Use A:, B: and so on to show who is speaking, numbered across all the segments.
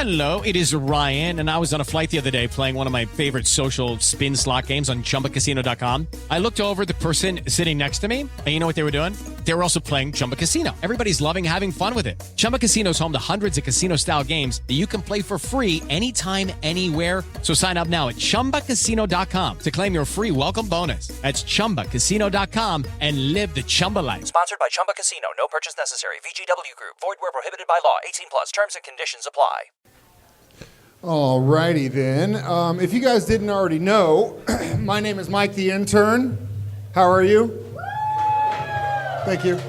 A: Hello, it is Ryan, and I was on a flight the other day playing one of my favorite social spin slot games on ChumbaCasino.com. I looked over at the person sitting next to me, and you know what they were doing? They were also playing Chumba Casino. Everybody's loving having fun with it. Chumba Casino is home to hundreds of casino-style games that you can play for free anytime, anywhere. So sign up now at ChumbaCasino.com to claim your free welcome bonus. That's ChumbaCasino.com and live the Chumba life.
B: Sponsored by Chumba Casino. No purchase necessary. VGW Group. Void where prohibited by law. 18 plus. Terms and conditions apply.
C: Alrighty then. If you guys didn't already know, my name is Mike the Intern. How are you? Thank you.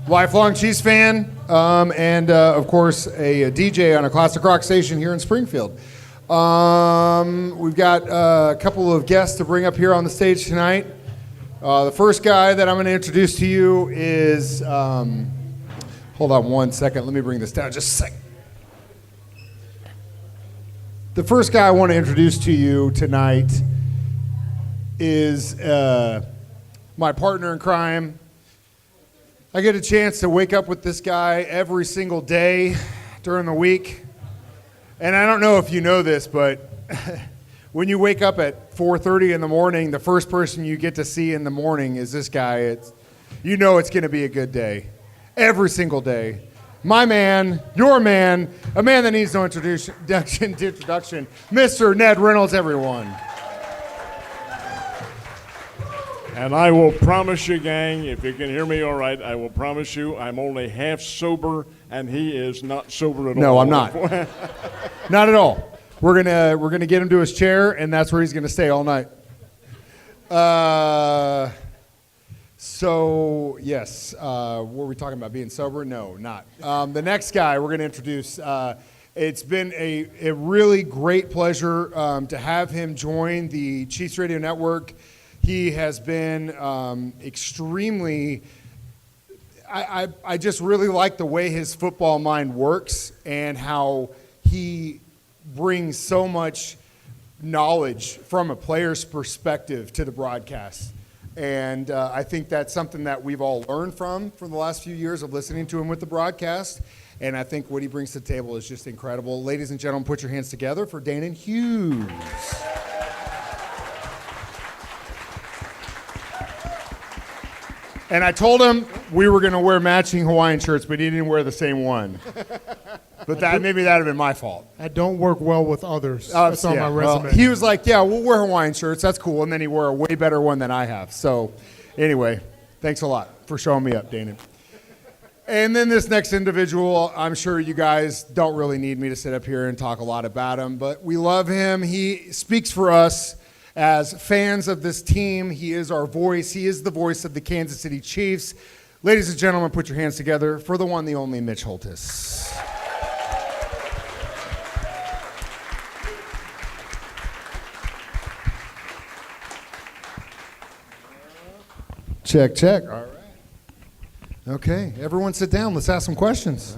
C: Lifelong Chiefs fan, and of course a DJ on a classic rock station here in Springfield. We've got a couple of guests to bring up here on the stage tonight. The first guy that I'm going to introduce to you is, hold on one second, let me bring this down just a second. The first guy I want to introduce to you tonight is my partner in crime. I get a chance to wake up with this guy every single day during the week. And I don't know if you know this, but when you wake up at 4:30 in the morning, the first person you get to see in the morning is this guy. You know it's going to be a good day. Every single day. My man, your man, a man that needs no introduction, Mr. Ned Reynolds, everyone.
D: And I will promise you, gang, if you can hear me all right, I will promise you I'm only half sober, and he is not sober at all.
C: No, I'm not. Not at all. We're gonna get him to his chair, and that's where he's gonna stay all night. So, yes, were we talking about being sober? No, not. The next guy we're going to introduce, it's been a really great pleasure to have him join the Chiefs Radio Network. He has been extremely, I just really like the way his football mind works and how he brings so much knowledge from a player's perspective to the broadcast. And I think that's something that we've all learned from the last few years of listening to him with the broadcast. And I think what he brings to the table is just incredible. Ladies and gentlemen, put your hands together for Danan Hughes. And I told him we were going to wear matching Hawaiian shirts, but he didn't wear the same one. But maybe that would have been my fault.
E: I don't work well with others. That's on my resume.
C: Well, he was like, yeah, we'll wear Hawaiian shirts. That's cool. And then he wore a way better one than I have. So anyway, thanks a lot for showing me up, Danan. And then this next individual, I'm sure you guys don't really need me to sit up here and talk a lot about him, but we love him. He speaks for us as fans of this team. He is our voice. He is the voice of the Kansas City Chiefs. Ladies and gentlemen, put your hands together for the one, the only Mitch Holtis. Check, check. All right. Okay, everyone sit down. Let's ask some questions.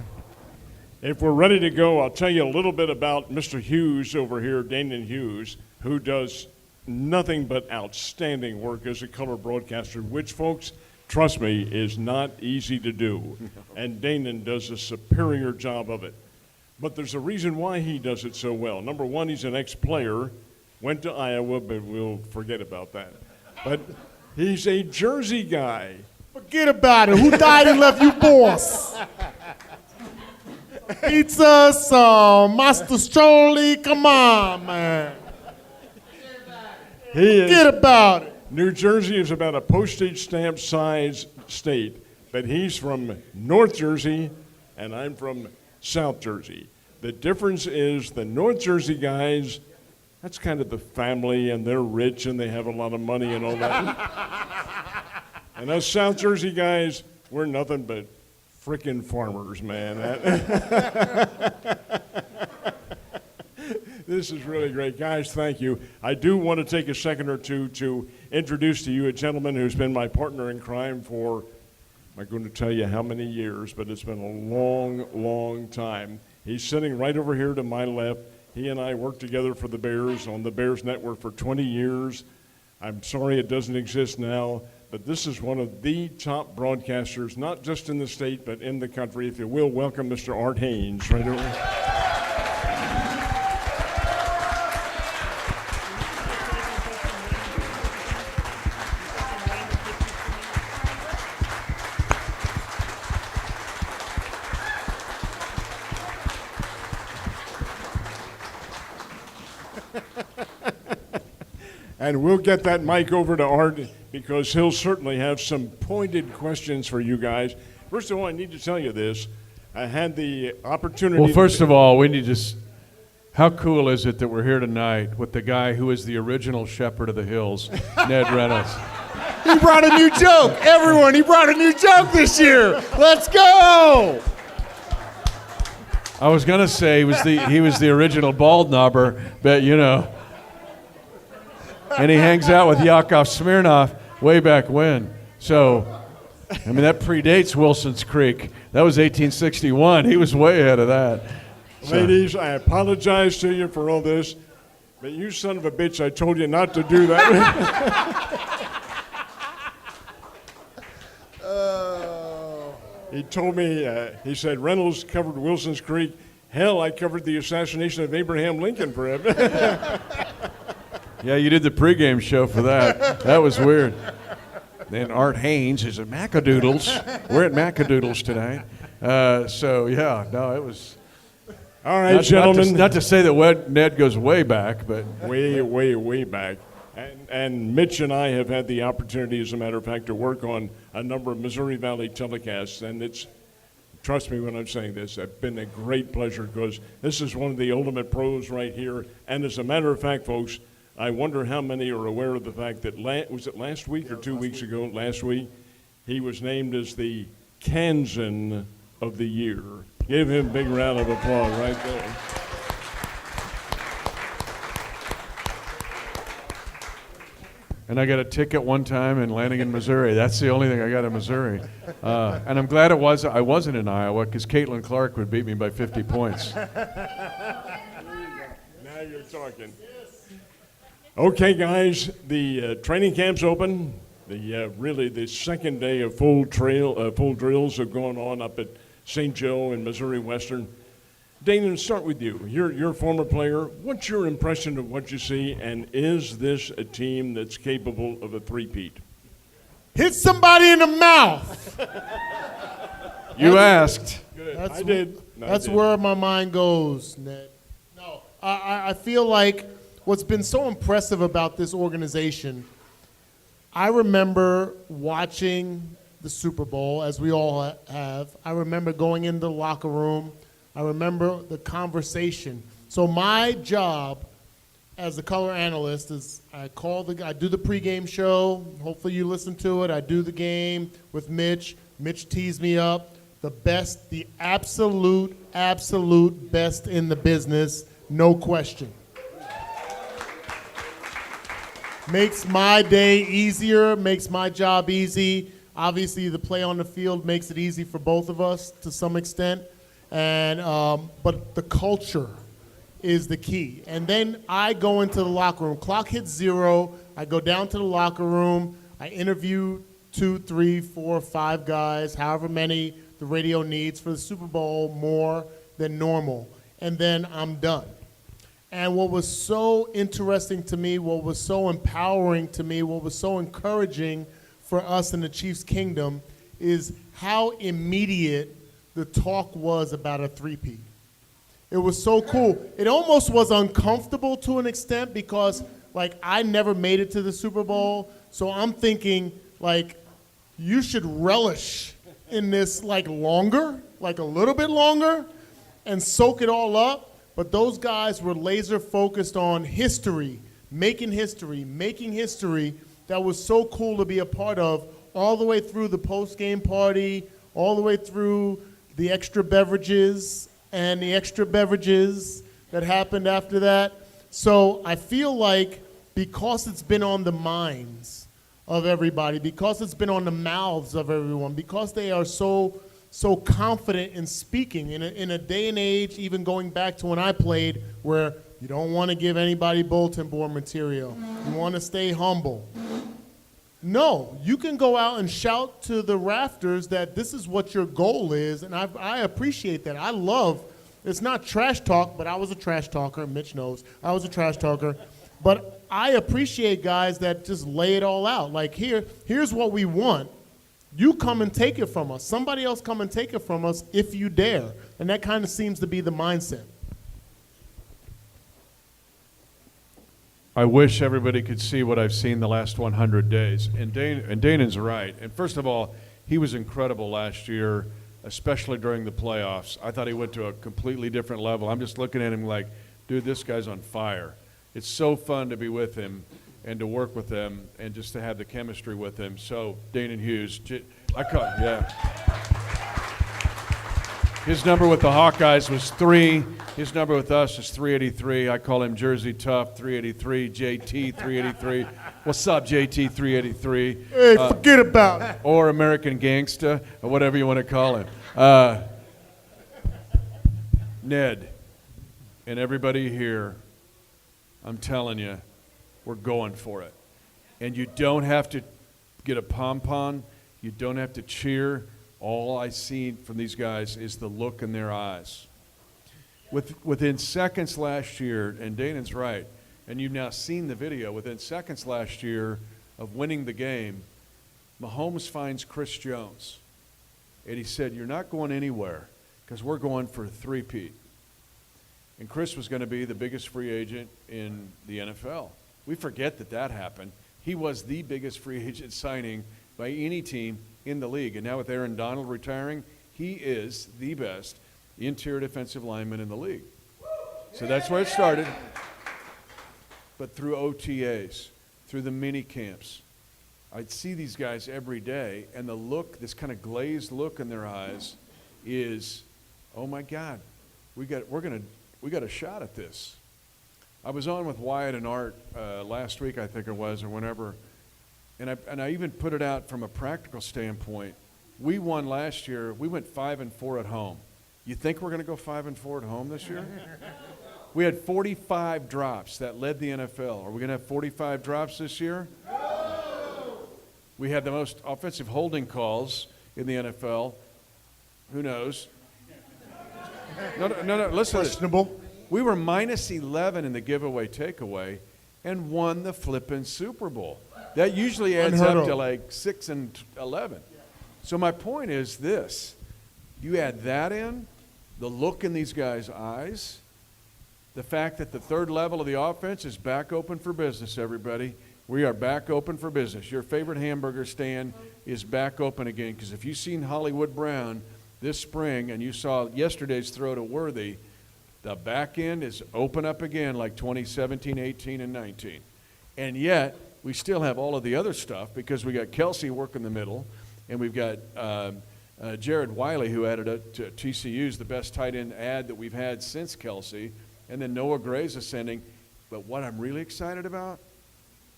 D: If we're ready to go, I'll tell you a little bit about Mr. Hughes over here, Danan Hughes, who does nothing but outstanding work as a color broadcaster, which, folks, trust me, is not easy to do. And Danan does a superior job of it. But there's a reason why he does it so well. Number one, he's an ex-player, went to Iowa, but we'll forget about that. But he's a Jersey guy.
E: Forget about it. Who died and left you, boss? Pizza, some Master Strolly. Come on, man. Forget about it.
D: New Jersey is about a postage stamp size state, but he's from North Jersey, and I'm from South Jersey. The difference is the North Jersey guys, that's kind of the family, and they're rich, and they have a lot of money and all that. And us South Jersey guys, we're nothing but frickin' farmers, man. This is really great. Guys, thank you. I do want to take a second or two to introduce to you a gentleman who's been my partner in crime for, I'm not going to tell you how many years, but it's been a long, long time. He's sitting right over here to my left. He and I worked together for the Bears on the Bears Network for 20 years. I'm sorry it doesn't exist now, but this is one of the top broadcasters, not just in the state, but in the country. If you will, welcome Mr. Art Haynes right over here. And we'll get that mic over to Art because he'll certainly have some pointed questions for you guys. First of all, I need to tell you this. I had the opportunity.
F: Well, first of all, we need to. How cool is it that we're here tonight with the guy who is the original Shepherd of the Hills, Ned Reynolds?
E: He brought a new joke. Everyone, he brought a new joke this year. Let's go.
F: I was gonna say he was the original bald knobber, but you know. And he hangs out with Yakov Smirnoff way back when. So, I mean, that predates Wilson's Creek. That was 1861. He was way ahead of that. So.
D: Ladies, I apologize to you for all this, but you son of a bitch, I told you not to do that. He told me, he said, Reynolds covered Wilson's Creek. Hell, I covered the assassination of Abraham Lincoln for him.
F: Yeah, you did the pregame show for that. That was weird. Then Art Haynes is at Macadoodles. We're at Macadoodles tonight. So, yeah, no, it was...
D: All right, gentlemen.
F: Not to say that Ned goes way back, but...
D: Way back. And Mitch and I have had the opportunity, as a matter of fact, to work on a number of Missouri Valley telecasts, and it's, trust me when I'm saying this, it's been a great pleasure because this is one of the ultimate pros right here. And as a matter of fact, folks, I wonder how many are aware of the fact that, was it last week or 2 weeks ago? Last week, he was named as the Kansan of the Year. Give him a big round of applause right there.
F: And I got a ticket one time in Lanigan, Missouri. That's the only thing I got in Missouri. And I'm glad I wasn't in Iowa because Caitlin Clark would beat me by 50 points.
D: Now you're talking. Okay, guys, the training camp's open. Really, the second day of full drills have gone on up at St. Joe and Missouri Western. Danan, start with you. You're a former player. What's your impression of what you see, and is this a team that's capable of a three-peat?
E: Hit somebody in the mouth.
F: You asked.
D: Good.
E: That's
D: I did. No,
E: that's
D: I did.
E: where my mind goes, Ned. No, I feel like what's been so impressive about this organization, I remember watching the Super Bowl, as we all have. I remember going into the locker room. I remember the conversation. So my job as the color analyst is I do the pregame show. Hopefully you listen to it. I do the game with Mitch. Mitch tees me up. The absolute best in the business, no question. Makes my day easier, makes my job easy. Obviously, the play on the field makes it easy for both of us to some extent. And but the culture is the key. And then I go into the locker room. Clock hits 0. I go down to the locker room. I interview 2, 3, 4, 5 guys, however many the radio needs for the Super Bowl, more than normal. And then I'm done. And what was so interesting to me, what was so empowering to me, what was so encouraging for us in the Chiefs Kingdom is how immediate the talk was about a three-peat. It was so cool. It almost was uncomfortable to an extent because, like, I never made it to the Super Bowl, so I'm thinking, like, you should relish in this, like, longer, like a little bit longer, and soak it all up. But those guys were laser focused on history, making history. That was so cool to be a part of, all the way through the post-game party, all the way through the extra beverages and the extra beverages that happened after that. So I feel like because it's been on the minds of everybody, because it's been on the mouths of everyone, because they are so confident in speaking in a day and age, even going back to when I played, where you don't want to give anybody bulletin board material. You want to stay humble. No, you can go out and shout to the rafters that this is what your goal is, and I appreciate that. I love, it's not trash talk, but I was a trash talker. Mitch knows. I was a trash talker. But I appreciate guys that just lay it all out. Like, here's what we want. You come and take it from us. Somebody else come and take it from us if you dare. And that kind of seems to be the mindset.
F: I wish everybody could see what I've seen the last 100 days. And Danan's right. And first of all, he was incredible last year, especially during the playoffs. I thought he went to a completely different level. I'm just looking at him like, dude, this guy's on fire. It's so fun to be with him and to work with him and just to have the chemistry with him. So, Danan Hughes, his number with the Hawkeyes was 3. His number with us is 383. I call him Jersey Tough 383, JT 383. What's up, JT 383?
E: Hey, forget about it.
F: Or American Gangsta, or whatever you want to call him. Ned, and everybody here, I'm telling you, we're going for it. And you don't have to get a pom-pom. You don't have to cheer. All I see from these guys is the look in their eyes. Within seconds last year, and Danan's right, and you've now seen the video, within seconds last year of winning the game, Mahomes finds Chris Jones. And he said, you're not going anywhere because we're going for a three-peat. And Chris was going to be the biggest free agent in the NFL. We forget that happened. He was the biggest free agent signing by any team in the league. And now with Aaron Donald retiring, he is the best interior defensive lineman in the league. So that's where it started. But through OTAs, through the mini camps, I'd see these guys every day, and the look, this kind of glazed look in their eyes is, oh my God, we got a shot at this. I was on with Wyatt and Art last week, I think it was, or whenever, and I even put it out from a practical standpoint. We won last year. We went 5-4 at home. You think we're going to go 5-4 at home this year? We had 45 drops that led the NFL. Are we going to have 45 drops this year? No! We had the most offensive holding calls in the NFL. Who knows? No, listen.
E: Questionable.
F: We were minus 11 in the giveaway takeaway and won the flippin' Super Bowl. That usually adds up to like 6-11. So my point is this. You add that in, the look in these guys' eyes, the fact that the third level of the offense is back open for business, everybody. We are back open for business. Your favorite hamburger stand is back open again, because if you've seen Hollywood Brown this spring and you saw yesterday's throw to Worthy, the back end is open up again like 2017, 18, and 19. And yet, we still have all of the other stuff because we got Kelsey working the middle, and we've got Jared Wiley, who added it to TCU's the best tight end ad that we've had since Kelsey, and then Noah Gray's ascending. But what I'm really excited about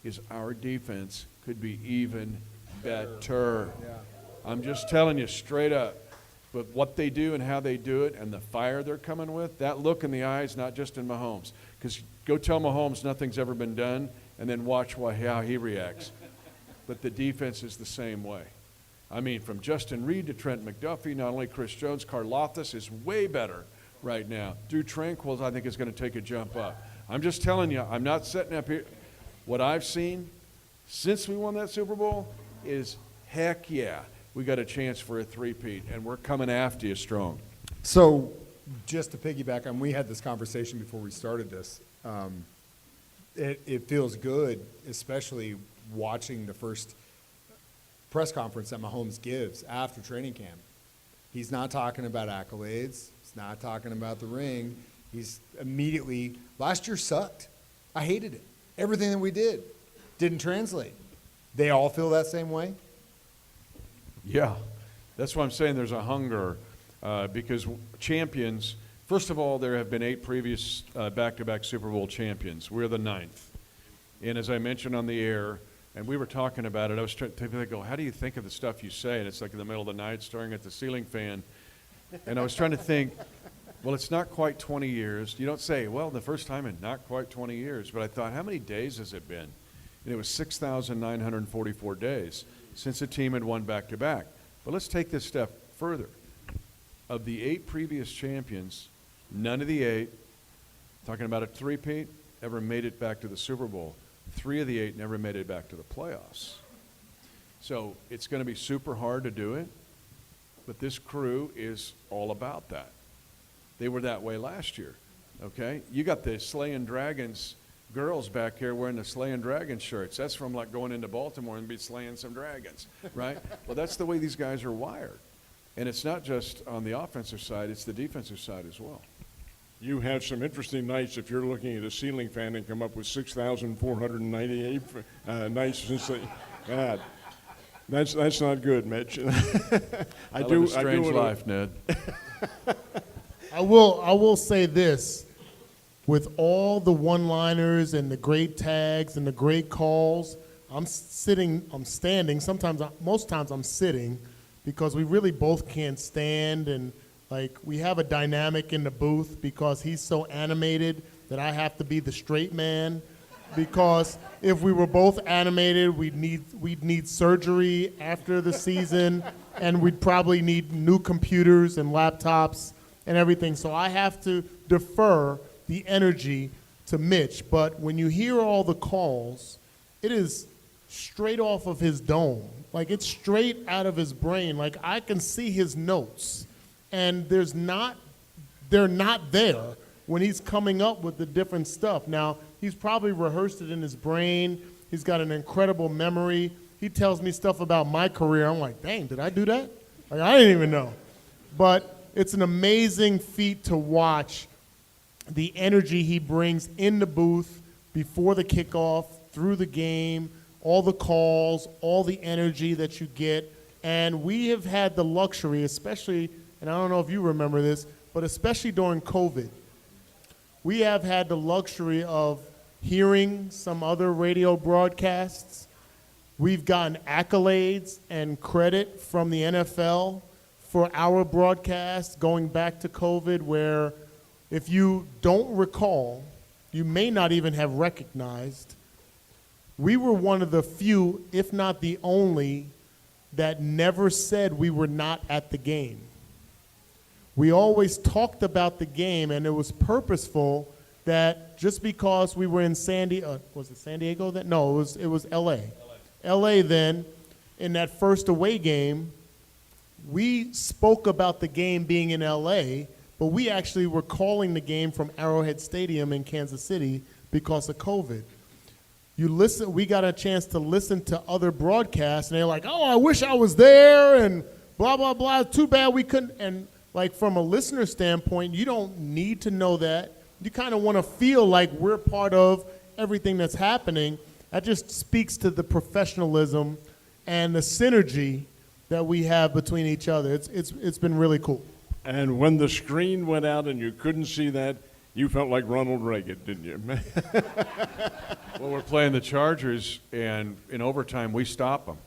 F: is our defense could be even better. Yeah. I'm just telling you straight up. But what they do and how they do it and the fire they're coming with, that look in the eyes, not just in Mahomes. Because go tell Mahomes nothing's ever been done, and then watch how he reacts. But the defense is the same way. I mean, from Justin Reed to Trent McDuffie, not only Chris Jones, Karlaftis is way better right now. Drew Tranquil, I think, is going to take a jump up. I'm just telling you, I'm not setting up here. What I've seen since we won that Super Bowl is, heck yeah, we got a chance for a three-peat, and we're coming after you strong.
C: So just to piggyback on, we had this conversation before we started this. It feels good, especially watching the first press conference that Mahomes gives after training camp. He's not talking about accolades. He's not talking about the ring. He's immediately, last year sucked. I hated it. Everything that we did didn't translate. They all feel that same way?
F: Yeah. That's why I'm saying there's a hunger because champions, first of all, there have been 8 previous back-to-back Super Bowl champions. We're the 9th. And as I mentioned on the air, and we were talking about it, I was trying to go, how do you think of the stuff you say? And it's like in the middle of the night, staring at the ceiling fan. And I was trying to think, well, it's not quite 20 years. You don't say, well, the first time in not quite 20 years. But I thought, how many days has it been? And it was 6,944 days since a team had won back-to-back. But let's take this step further. Of the 8 previous champions, none of the 8, talking about a three-peat, ever made it back to the Super Bowl. 3 of the 8 never made it back to the playoffs. So it's going to be super hard to do it, but this crew is all about that. They were that way last year, okay? You got the Slaying Dragons girls back here wearing the slaying dragon shirts. That's from like going into Baltimore and be slaying some dragons, right? Well, that's the way these guys are wired. And it's not just on the offensive side, it's the defensive side as well.
D: You have some interesting nights if you're looking at a ceiling fan and come up with 6,498 nights since they, God, that's not good, Mitch.
F: I live a strange life, Ned.
E: I will say this. With all the one-liners and the great tags and the great calls, I'm standing. Most times I'm sitting because we really both can't stand, and like we have a dynamic in the booth because he's so animated that I have to be the straight man. Because if we were both animated, we'd need surgery after the season, and we'd probably need new computers and laptops and everything. So I have to defer the energy to Mitch. But when you hear all the calls, it is straight off of his dome. Like, it's straight out of his brain. Like, I can see his notes, and they're not there when he's coming up with the different stuff. Now, he's probably rehearsed it in his brain. He's got an incredible memory. He tells me stuff about my career. I'm like, dang, did I do that? Like, I didn't even know. But it's an amazing feat to watch the energy he brings in the booth before the kickoff, through the game, all the calls, all the energy that you get. And we have had the luxury, especially, and I don't know if you remember this, but especially during COVID, we have had the luxury of hearing some other radio broadcasts. We've gotten accolades and credit from the NFL for our broadcast going back to COVID, where if you don't recall, you may not even have recognized, we were one of the few, if not the only, that never said we were not at the game. We always talked about the game, and it was purposeful that just because we were in was it San Diego then? No, it was L.A. L.A. then, in that first away game, we spoke about the game being in L.A., but we actually were calling the game from Arrowhead Stadium in Kansas City because of COVID. We got a chance to listen to other broadcasts, and they're like, oh, I wish I was there, and blah, blah, blah. Too bad we couldn't. And like from a listener standpoint, you don't need to know that. You kind of want to feel like we're part of everything that's happening. That just speaks to the professionalism and the synergy that we have between each other. It's been really cool.
D: And when the screen went out and you couldn't see that, you felt like Ronald Reagan, didn't you?
F: Well, we're playing the Chargers, and in overtime, we stop them.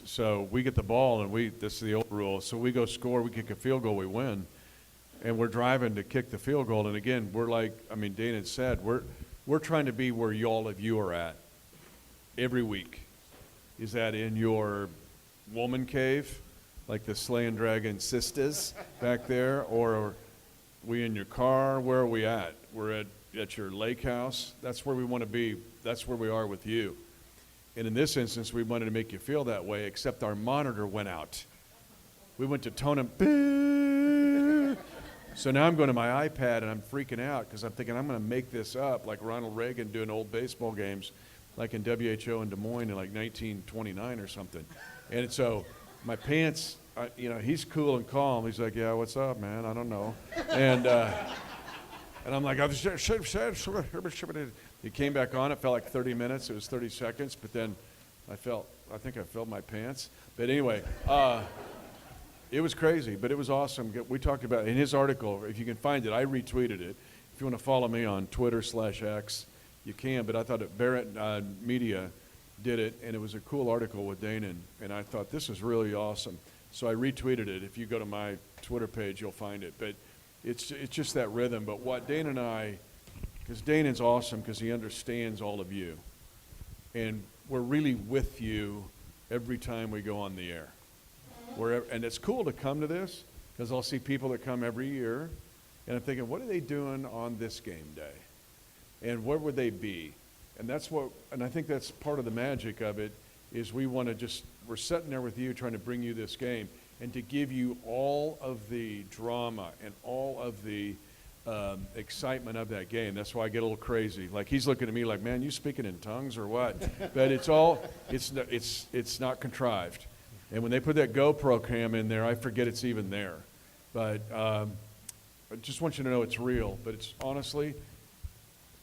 F: So we get the ball, and this is the old rule. So we go score, we kick a field goal, we win. And we're driving to kick the field goal. And again, we're like, Danan said, we're trying to be where all of you are at every week. Is that in your woman cave, like the slaying dragon sisters back there, or are we in your car? Where are we at? We're at your lake house. That's where we want to be. That's where we are with you. And in this instance, we wanted to make you feel that way, except our monitor went out. We went to tone him. So now I'm going to my iPad, and I'm freaking out because I'm thinking I'm going to make this up like Ronald Reagan doing old baseball games like in WHO in Des Moines in like 1929 or something. And so my pants, he's cool and calm. He's like, yeah, what's up, man? I don't know. And I'm like, he came back on. It felt like 30 minutes. It was 30 seconds. But then I think I filled my pants. But anyway, it was crazy, but it was awesome. We talked about it in his article. If you can find it, I retweeted it. If you want to follow me on Twitter/X, you can. But I thought that Barrett Media did it, and it was a cool article with Danan. And I thought this is really awesome. So I retweeted it. If you go to my Twitter page, you'll find it. But it's just that rhythm. But what Danan and I, because Danan's awesome because he understands all of you. And we're really with you every time we go on the air. And it's cool to come to this because I'll see people that come every year. And I'm thinking, what are they doing on this game day? And where would they be? And I think that's part of the magic of it is we're sitting there with you trying to bring you this game and to give you all of the drama and all of the excitement of that game. That's why I get a little crazy. Like he's looking at me like, man, you speaking in tongues or what? But it's not contrived. And when they put that GoPro cam in there, I forget it's even there. But I just want you to know it's real. But it's honestly,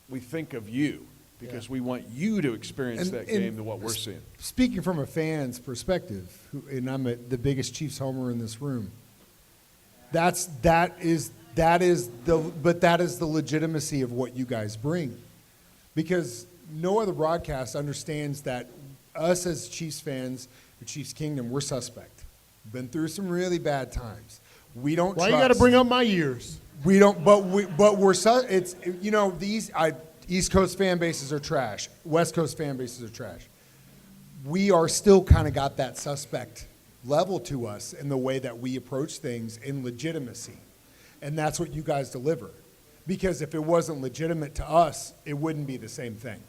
F: we think of you because we want you to experience that game than what we're seeing.
C: Speaking from a fan's perspective, and I'm the biggest Chiefs homer in this room, that is the legitimacy of what you guys bring, because no other broadcast understands that us as Chiefs fans, the Chiefs Kingdom, we're suspect. Been through some really bad times. We don't.
E: Why you got to bring up my years?
C: We don't. It's these East Coast fan bases are trash. West Coast fan bases are trash. We are still kind of got that suspect level to us in the way that we approach things in legitimacy. And that's what you guys deliver. Because if it wasn't legitimate to us, it wouldn't be the same thing.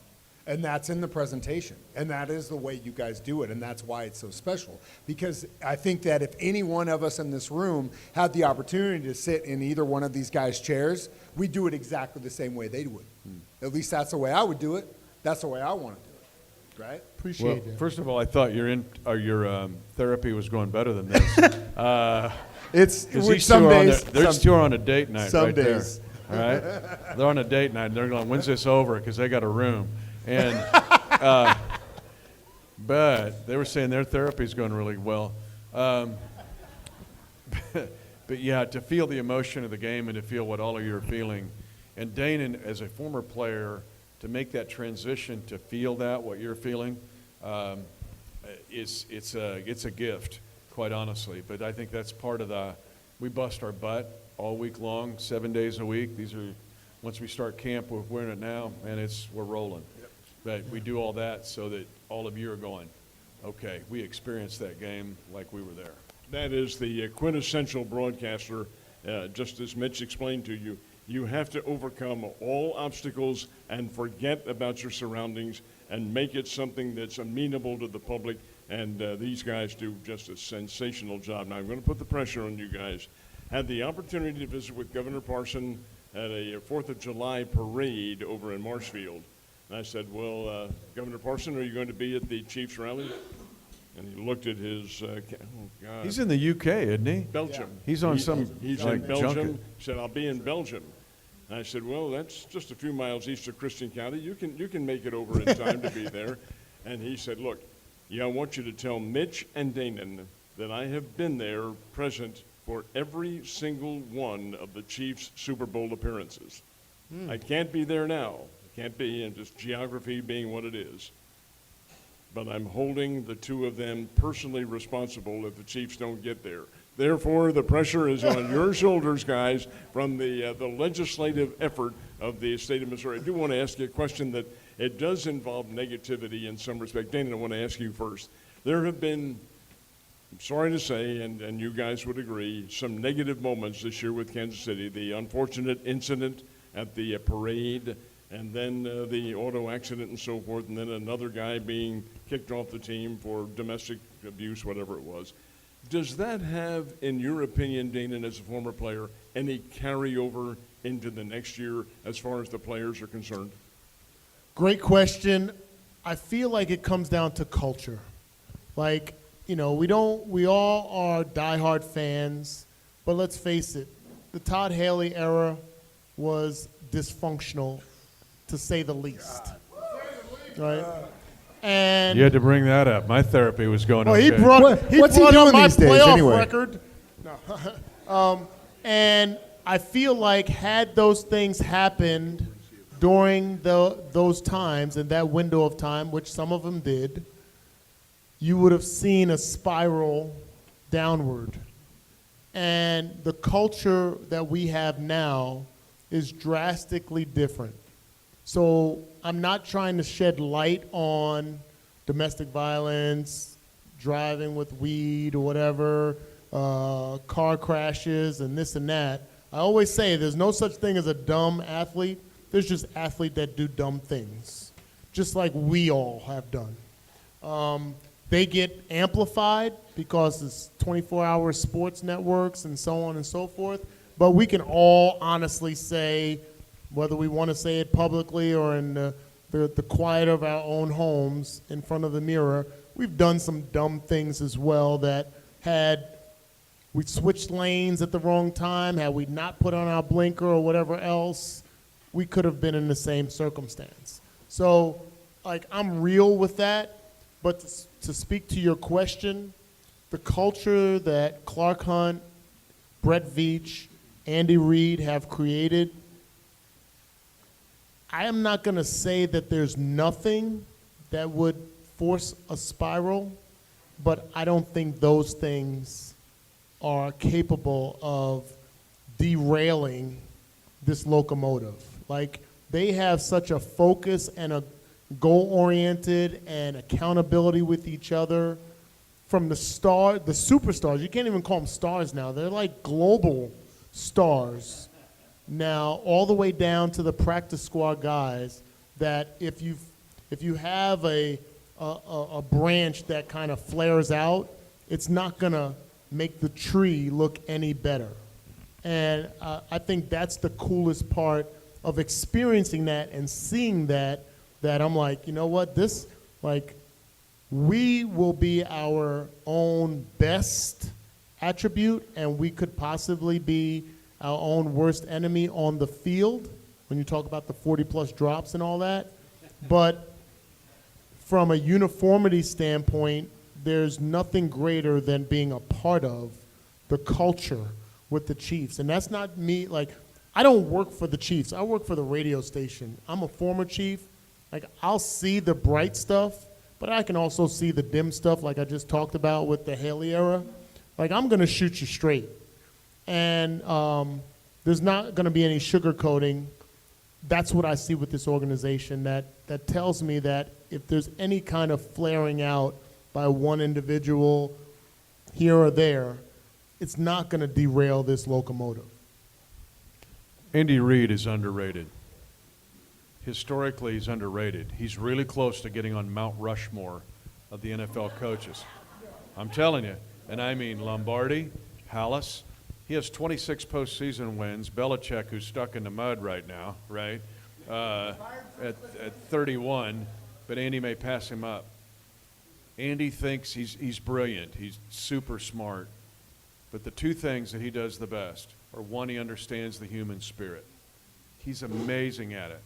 C: And that's in the presentation. And that is the way you guys do it. And that's why it's so special. Because I think that if any one of us in this room had the opportunity to sit in either one of these guys' chairs, we'd do it exactly the same way they would. At least that's the way I would do it. That's the way I want to do it. Right?
E: Appreciate that.
F: First of all, I thought your therapy was going better than this.
C: It's
F: some days. These two are on a date night
C: some
F: right
C: days.
F: there. All right? They're on a date night, and they're going, when's this over? Because they got a room. And but they were saying their therapy is going really well. But yeah, to feel the emotion of the game and to feel what all of you are feeling. And Danan, as a former player, to make that transition to feel that, what you're feeling, it's a gift, quite honestly. But I think that's part of we bust our butt all week long, 7 days a week. Once we start camp, we're in it now, and we're rolling. Yep. But we do all that so that all of you are going, okay, we experienced that game like we were there.
D: That is the quintessential broadcaster, just as Mitch explained to you. You have to overcome all obstacles and forget about your surroundings and make it something that's amenable to the public. And these guys do just a sensational job. Now, I'm going to put the pressure on you guys. Had the opportunity to visit with Governor Parson at a 4th of July parade over in Marshfield. And I said, well, Governor Parson, are you going to be at the Chiefs rally? And he looked at his, God.
F: He's in the UK, isn't he?
D: Belgium.
F: Yeah. He's on
D: He's in Belgium.
F: junket.
D: He said, I'll be in Belgium. And I said, well, that's just a few miles east of Christian County. You can make it over in time to be there. And he said, look, I want you to tell Mitch and Danan that I have been there present for every single one of the Chiefs' Super Bowl appearances. I can't be there now. I can't be, and just geography being what it is. But I'm holding the two of them personally responsible if the Chiefs don't get there. Therefore, the pressure is on your shoulders, guys, from the legislative effort of the state of Missouri. I do want to ask you a question that it does involve negativity in some respect. Danan, I want to ask you first. There have been, I'm sorry to say, and you guys would agree, some negative moments this year with Kansas City. The unfortunate incident at the parade, and then the auto accident and so forth, and then another guy being kicked off the team for domestic abuse, whatever it was. Does that have, in your opinion, Danan, as a former player, any carryover into the next year as far as the players are concerned?
E: Great question. I feel like it comes down to culture. Like, we all are diehard fans, but let's face it, the Todd Haley era was dysfunctional, to say the least. Right? And
F: You had to bring that up. My therapy was going okay.
E: he brought
C: What's he
E: up
C: doing
E: my
C: these days
E: playoff
C: anyway?
E: record. No. And I feel like had those things happened during those times and that window of time, which some of them did, you would have seen a spiral downward. And the culture that we have now is drastically different. So I'm not trying to shed light on domestic violence, driving with weed or whatever, car crashes and this and that. I always say there's no such thing as a dumb athlete. There's just athletes that do dumb things, just like we all have done. They get amplified because it's 24-hour sports networks and so on and so forth. But we can all honestly say, whether we want to say it publicly or in the quiet of our own homes in front of the mirror, we've done some dumb things as well that had we switched lanes at the wrong time, had we not put on our blinker or whatever else, we could have been in the same circumstance. So, like, I'm real with that, but to speak to your question, the culture that Clark Hunt, Brett Veach, Andy Reid have created, I am not going to say that there's nothing that would force a spiral, but I don't think those things are capable of derailing this locomotive. Like, they have such a focus and a goal-oriented and accountability with each other from the superstars. You can't even call them stars now. They're like global stars now, all the way down to the practice squad guys, that if you have a branch that kind of flares out, it's not going to make the tree look any better. And I think that's the coolest part of experiencing that and seeing that I'm like, you know what, this, like, we will be our own best attribute, and we could possibly be our own worst enemy on the field when you talk about the 40-plus drops and all that. But from a uniformity standpoint, there's nothing greater than being a part of the culture with the Chiefs. And that's not me, like, I don't work for the Chiefs. I work for the radio station. I'm a former Chief. Like, I'll see the bright stuff, but I can also see the dim stuff, like I just talked about with the Haley era. Like, I'm going to shoot you straight. And there's not going to be any sugarcoating. That's what I see with this organization, that tells me that if there's any kind of flaring out by one individual here or there, it's not going to derail this locomotive.
F: Andy Reid is underrated. Historically, he's underrated. He's really close to getting on Mount Rushmore of the NFL coaches. I'm telling you. And I mean Lombardi, Hallis. He has 26 postseason wins. Belichick, who's stuck in the mud right now, right, at 31. But Andy may pass him up. Andy thinks he's brilliant. He's super smart. But the two things that he does the best are, one, he understands the human spirit. He's amazing at it.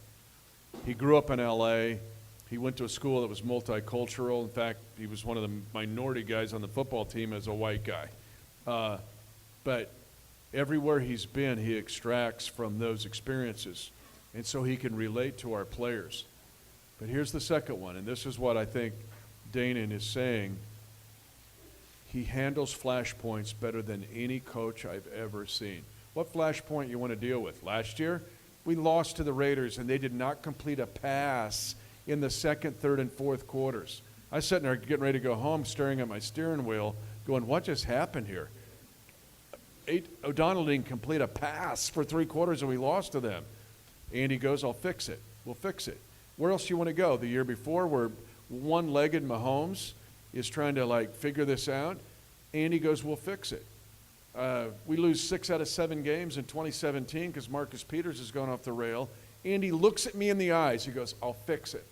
F: He grew up in L.A. He went to a school that was multicultural. In fact, he was one of the minority guys on the football team as a white guy. But everywhere he's been, he extracts from those experiences. And so he can relate to our players. But here's the second one, and this is what I think Danan is saying. He handles flashpoints better than any coach I've ever seen. What flashpoint you want to deal with? Last year, we lost to the Raiders, and they did not complete a pass in the second, third, and fourth quarters. I was sitting there getting ready to go home, staring at my steering wheel, going, what just happened here? O'Donnell didn't complete a pass for 3 quarters, and we lost to them. Andy goes, I'll fix it. We'll fix it. Where else do you want to go? The year before, where one-legged Mahomes is trying to, like, figure this out, Andy goes, we'll fix it. We lose 6 out of 7 games in 2017 because Marcus Peters has gone off the rail. Andy looks at me in the eyes. He goes, I'll fix it.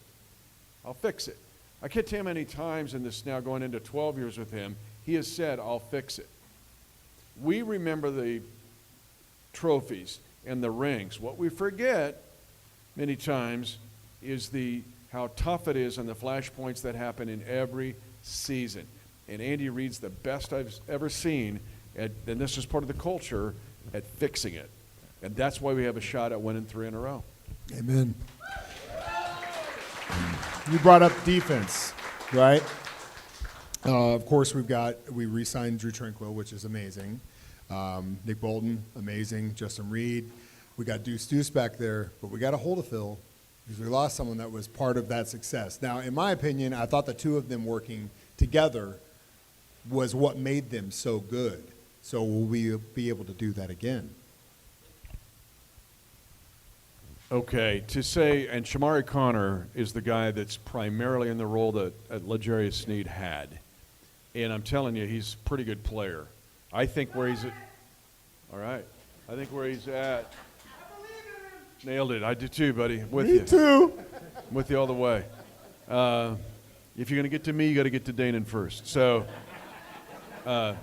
F: I'll fix it. I can't tell you how many times in this now going into 12 years with him, he has said, I'll fix it. We remember the trophies and the rings. What we forget many times is how tough it is and the flashpoints that happen in every season. And Andy Reid's the best I've ever seen, and this is part of the culture, at fixing it. And that's why we have a shot at winning 3 in a row.
C: Amen. You brought up defense, right? Of course, we re-signed Drew Tranquil, which is amazing. Nick Bolton, amazing. Justin Reed. We got Deuce back there, but we got to hold a fill because we lost someone that was part of that success. Now, in my opinion, I thought the two of them working together was what made them so good. So will we be able to do that again?
F: Okay, to say, and Shamari Connor is the guy that's primarily in the role that L'Jarius Sneed had. And I'm telling you, he's a pretty good player. I think where he's at, all right. I think where he's at. Nailed it. I do too, buddy. With
E: Me
F: you.
E: too.
F: I'm with you all the way. If you're going to get to me, you got to get to Danan first. So, but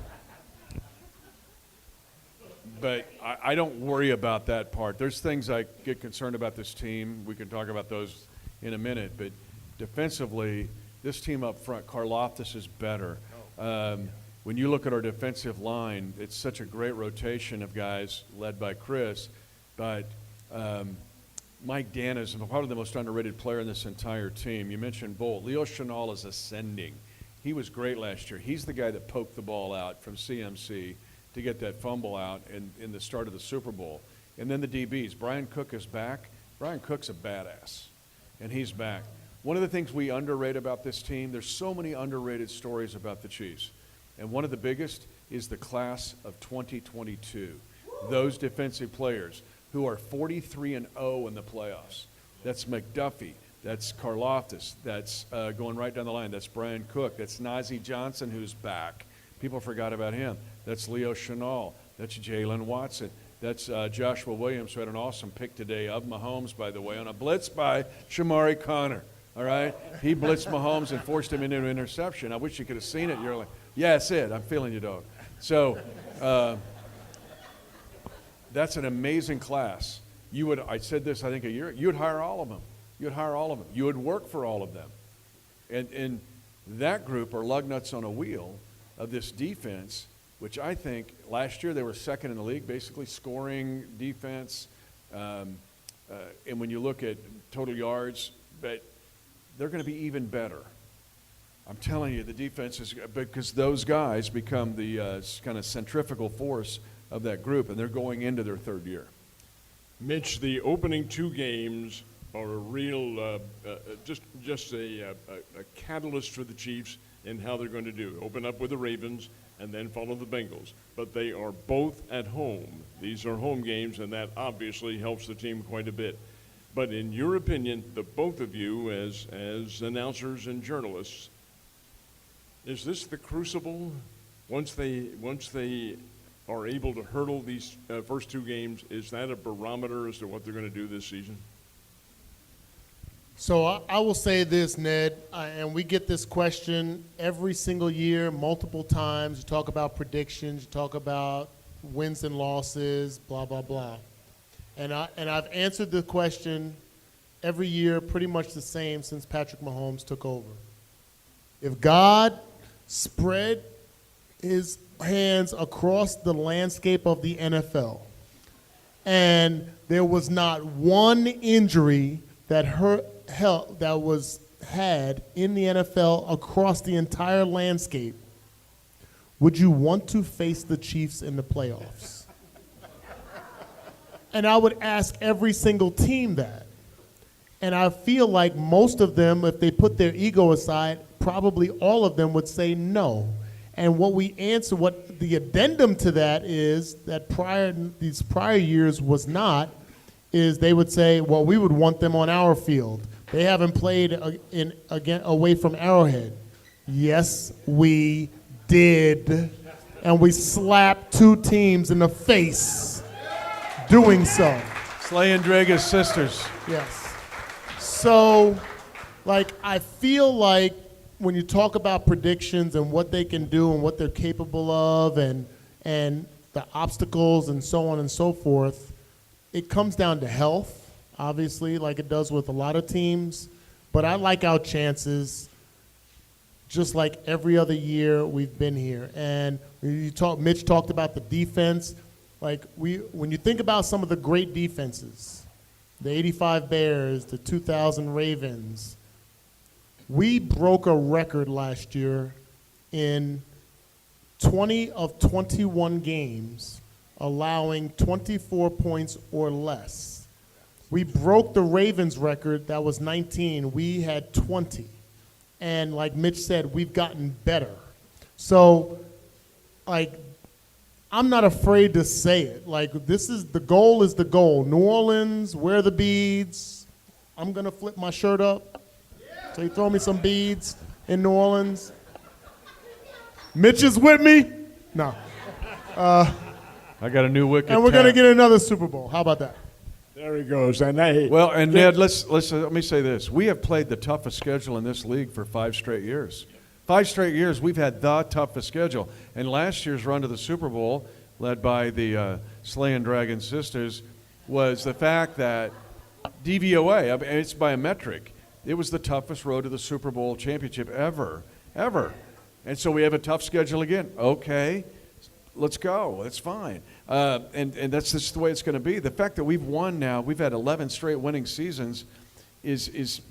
F: I don't worry about that part. There's things I get concerned about this team. We can talk about those in a minute. But defensively, this team up front, Karlaftis is better. When you look at our defensive line, it's such a great rotation of guys led by Chris. But Mike Danan is probably the most underrated player in this entire team. You mentioned Bolt. Leo Chenal is ascending. He was great last year. He's the guy that poked the ball out from CMC to get that fumble out in the start of the Super Bowl. And then the DBs. Brian Cook is back. Brian Cook's a badass, and he's back. One of the things we underrate about this team, there's so many underrated stories about the Chiefs. And one of the biggest is the class of 2022. Those defensive players who are 43-0 in the playoffs. That's McDuffie. That's Karlaftis. That's going right down the line. That's Brian Cook. That's Najee Johnson, who's back. People forgot about him. That's Leo Chenal. That's Jalen Watson. That's Joshua Williams, who had an awesome pick today of Mahomes, by the way, on a blitz by Shamari Connor. All right? He blitzed Mahomes and forced him into an interception. I wish you could have seen it. You're like, yeah, that's it. I'm feeling you, dog. So that's an amazing class. I said this, I think, a year. You would hire all of them. You'd hire all of them. You would work for all of them. And that group are lug nuts on a wheel of this defense, which I think last year they were second in the league, basically scoring defense. And when you look at total yards, but they're going to be even better. I'm telling you, the defense is, because those guys become the kind of centrifugal force of that group, and they're going into their third year.
D: Mitch, the opening two games are a real, just a catalyst for the Chiefs in how they're going to do. Open up with the Ravens and then follow the Bengals. But they are both at home. These are home games, and that obviously helps the team quite a bit. But in your opinion, the both of you as announcers and journalists, is this the crucible? Once they are able to hurdle these first two games, is that a barometer as to what they're going to do this season?
E: So I will say this, Ned, and we get this question every single year, multiple times. You talk about predictions, you talk about wins and losses, blah, blah, blah. And I've answered the question every year pretty much the same since Patrick Mahomes took over. If God spread his hands across the landscape of the NFL and there was not one injury that was had in the NFL across the entire landscape, would you want to face the Chiefs in the playoffs? And I would ask every single team that. And I feel like most of them, if they put their ego aside, probably all of them would say no. And what the addendum to that is that these prior years was not, is they would say, well, we would want them on our field. They haven't played away from Arrowhead. Yes, we did. And we slapped two teams in the face doing so.
F: Slay and Draga's sisters.
E: Yes. So, I feel like when you talk about predictions and what they can do and what they're capable of and the obstacles and so on and so forth, it comes down to health, obviously, like it does with a lot of teams. But I like our chances just like every other year we've been here. And Mitch talked about the defense. When you think about some of the great defenses, the 85 Bears, the 2000 Ravens, we broke a record last year in 20 of 21 games, allowing 24 points or less. We broke the Ravens record, that was 19. We had 20. And like Mitch said, we've gotten better. So, I'm not afraid to say it. The goal is the goal. New Orleans, wear the beads. I'm going to flip my shirt up. So you throw me some beads in New Orleans. Mitch is with me? No.
F: I got a new wicket.
E: And we're going to get another Super Bowl. How about that?
D: There he goes. And hey,
F: Well, and Ned, let me say this. We have played the toughest schedule in this league for 5 straight years. 5 straight years, we've had the toughest schedule. And last year's run to the Super Bowl, led by the Slaying Dragon Sisters, was the fact that DVOA, I mean, it's by a metric, it was the toughest road to the Super Bowl championship ever. And so we have a tough schedule again. Okay, let's go. That's fine. And that's just the way it's going to be. The fact that we've won now, we've had 11 straight winning seasons, is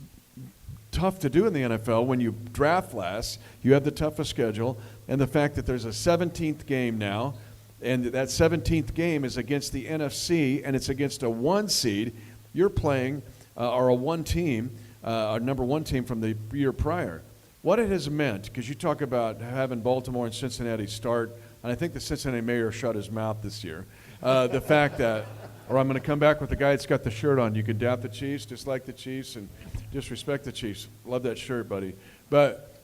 F: tough to do in the NFL. When you draft last, you have the toughest schedule. And the fact that there's a 17th game now, and that 17th game is against the NFC, and it's against a 1 seed. You're playing, or a 1 team, our number 1 team from the year prior. What it has meant, because you talk about having Baltimore and Cincinnati start, and I think the Cincinnati mayor shut his mouth this year. The fact that, or I'm going to come back with the guy that's got the shirt on. You can doubt the Chiefs, dislike the Chiefs, and disrespect the Chiefs. Love that shirt, buddy. But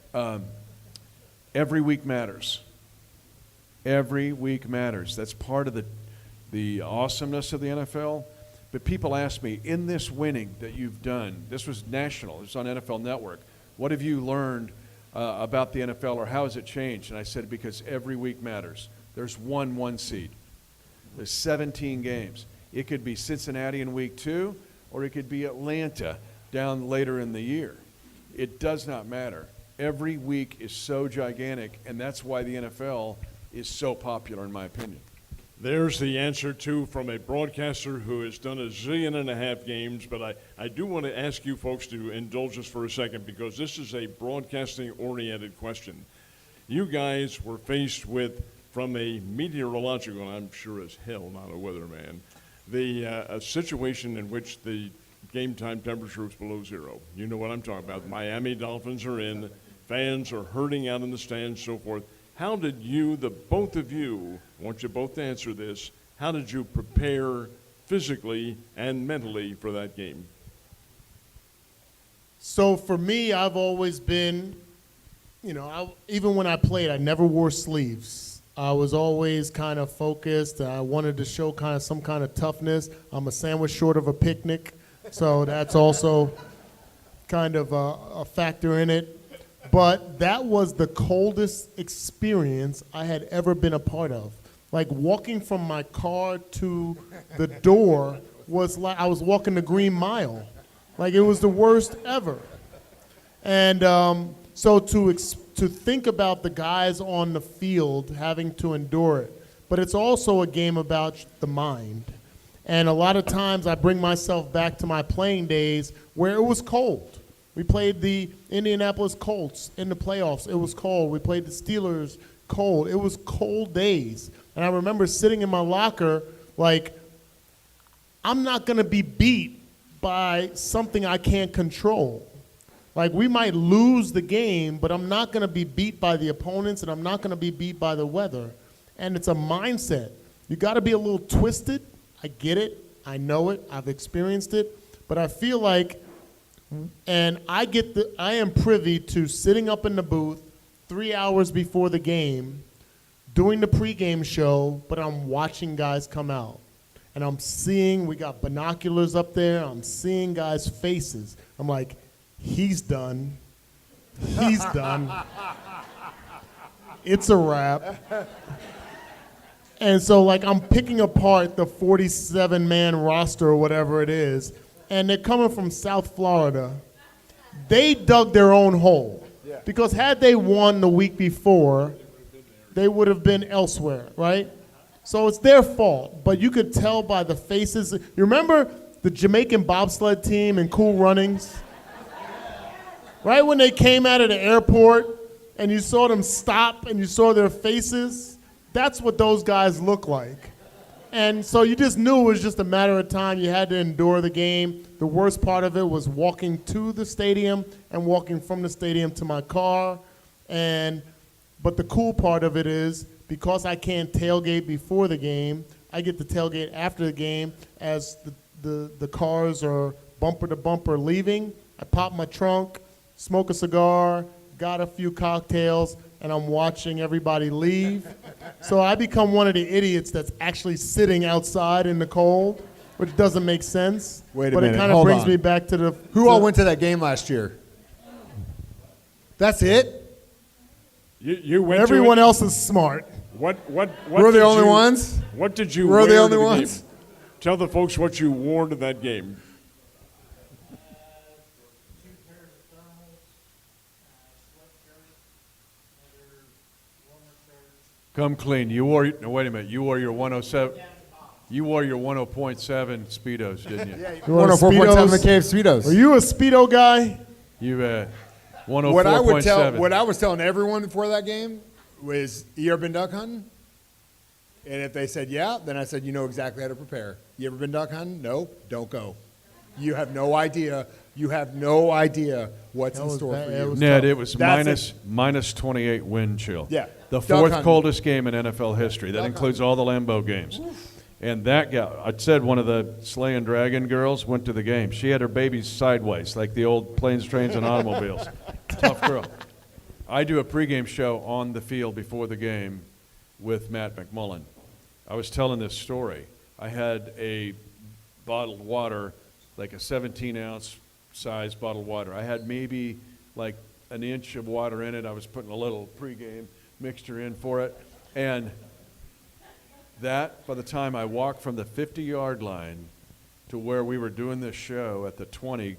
F: every week matters. Every week matters. That's part of the awesomeness of the NFL. But people ask me, in this winning that you've done, this was national, it was on NFL Network, what have you learned about the NFL, or how has it changed? And I said, because every week matters. There's 1 seed. There's 17 games. It could be Cincinnati in week 2, or it could be Atlanta down later in the year. It does not matter. Every week is so gigantic, and that's why the NFL is so popular, in my opinion.
D: there's the answer, too, from a broadcaster who has done 1.5 zillion games. But I do want to ask you folks to indulge us for a second, because this is a broadcasting-oriented question. You guys were faced with, from a meteorological, and I'm sure as hell not a weatherman, a situation in which the game time temperature was below 0. You know what I'm talking about. Miami Dolphins are in, fans are hurting out in the stands, so forth. How did you, the both of you, I want you both to answer this, how did you prepare physically and mentally for that game?
E: So for me, I've always been, even when I played, I never wore sleeves. I was always kind of focused. I wanted to show kind of some kind of toughness. I'm a sandwich short of a picnic, so that's also kind of a factor in it. But that was the coldest experience I had ever been a part of. Like walking from my car to the door was like I was walking the Green Mile. Like it was the worst ever. And so to think about the guys on the field having to endure it, but it's also a game about the mind. And a lot of times I bring myself back to my playing days where it was cold. We played the Indianapolis Colts in the playoffs. It was cold. We played the Steelers cold. It was cold days. And I remember sitting in my locker like, I'm not going to be beat by something I can't control. Like, we might lose the game, but I'm not going to be beat by the opponents, and I'm not going to be beat by the weather. And it's a mindset. You got to be a little twisted. I get it. I know it. I've experienced it. But I feel like, and I am privy to sitting up in the booth 3 hours before the game, doing the pregame show, but I'm watching guys come out. And I'm seeing, we got binoculars up there, I'm seeing guys' faces. I'm like, he's done. He's done. It's a wrap. And so, like, I'm picking apart the 47-man roster or whatever it is, and they're coming from South Florida. They dug their own hole. Yeah. Because had they won the week before, they would have been elsewhere, right? So it's their fault. But you could tell by the faces. You remember the Jamaican bobsled team in Cool Runnings? Right when they came out of the airport and you saw them stop and you saw their faces? That's what those guys look like. And so you just knew it was just a matter of time. You had to endure the game. The worst part of it was walking to the stadium and walking from the stadium to my car. But the cool part of it is, because I can't tailgate before the game, I get to tailgate after the game as the cars are bumper to bumper leaving. I pop my trunk, smoke a cigar, got a few cocktails, and I'm watching everybody leave. So I become one of the idiots that's actually sitting outside in the cold, which doesn't make sense.
C: Wait a
E: but
C: minute,
E: it kind of
C: hold
E: brings
C: on.
E: me back to the.
C: Who all went to that game last year? That's it?
D: You went
E: Everyone
D: to it?
E: else is smart.
D: What
C: We're the
D: did
C: only
D: you-
C: ones?
D: What did you
C: We're
D: wear
C: the only
D: to the
C: ones?
D: game? Tell the folks what you wore to that game.
F: Come clean. You wore. No, wait a minute. You wore your 107. You wore your 10.7 Speedos, didn't you?
E: You want
C: 104.7
E: Speedos?
C: McCabe Speedos.
E: Are you a Speedo guy?
F: You 104.7.
C: What I was telling everyone before that game was, you ever been duck hunting? And if they said yeah, then I said, you know exactly how to prepare. You ever been duck hunting? No, don't go. You have no idea. You have no idea what's in
E: was
C: store
E: bad.
C: for
E: It
C: you.
E: was
F: Ned,
E: tough.
F: it was
C: That's
F: minus 28 wind chill.
C: Yeah.
F: The
C: Duck
F: fourth
C: hunting.
F: coldest game in NFL history. That includes all the Lambeau games. And that guy, I said one of the Slay and Dragon girls went to the game. She had her babies sideways, like the old planes, trains, and automobiles. Tough girl. I do a pregame show on the field before the game with Matt McMullen. I was telling this story. I had a bottled water, like a 17-ounce size bottled water. I had maybe like an inch of water in it. I was putting a little pregame mixture in for it. And that, by the time I walked from the 50-yard line to where we were doing this show at the 20,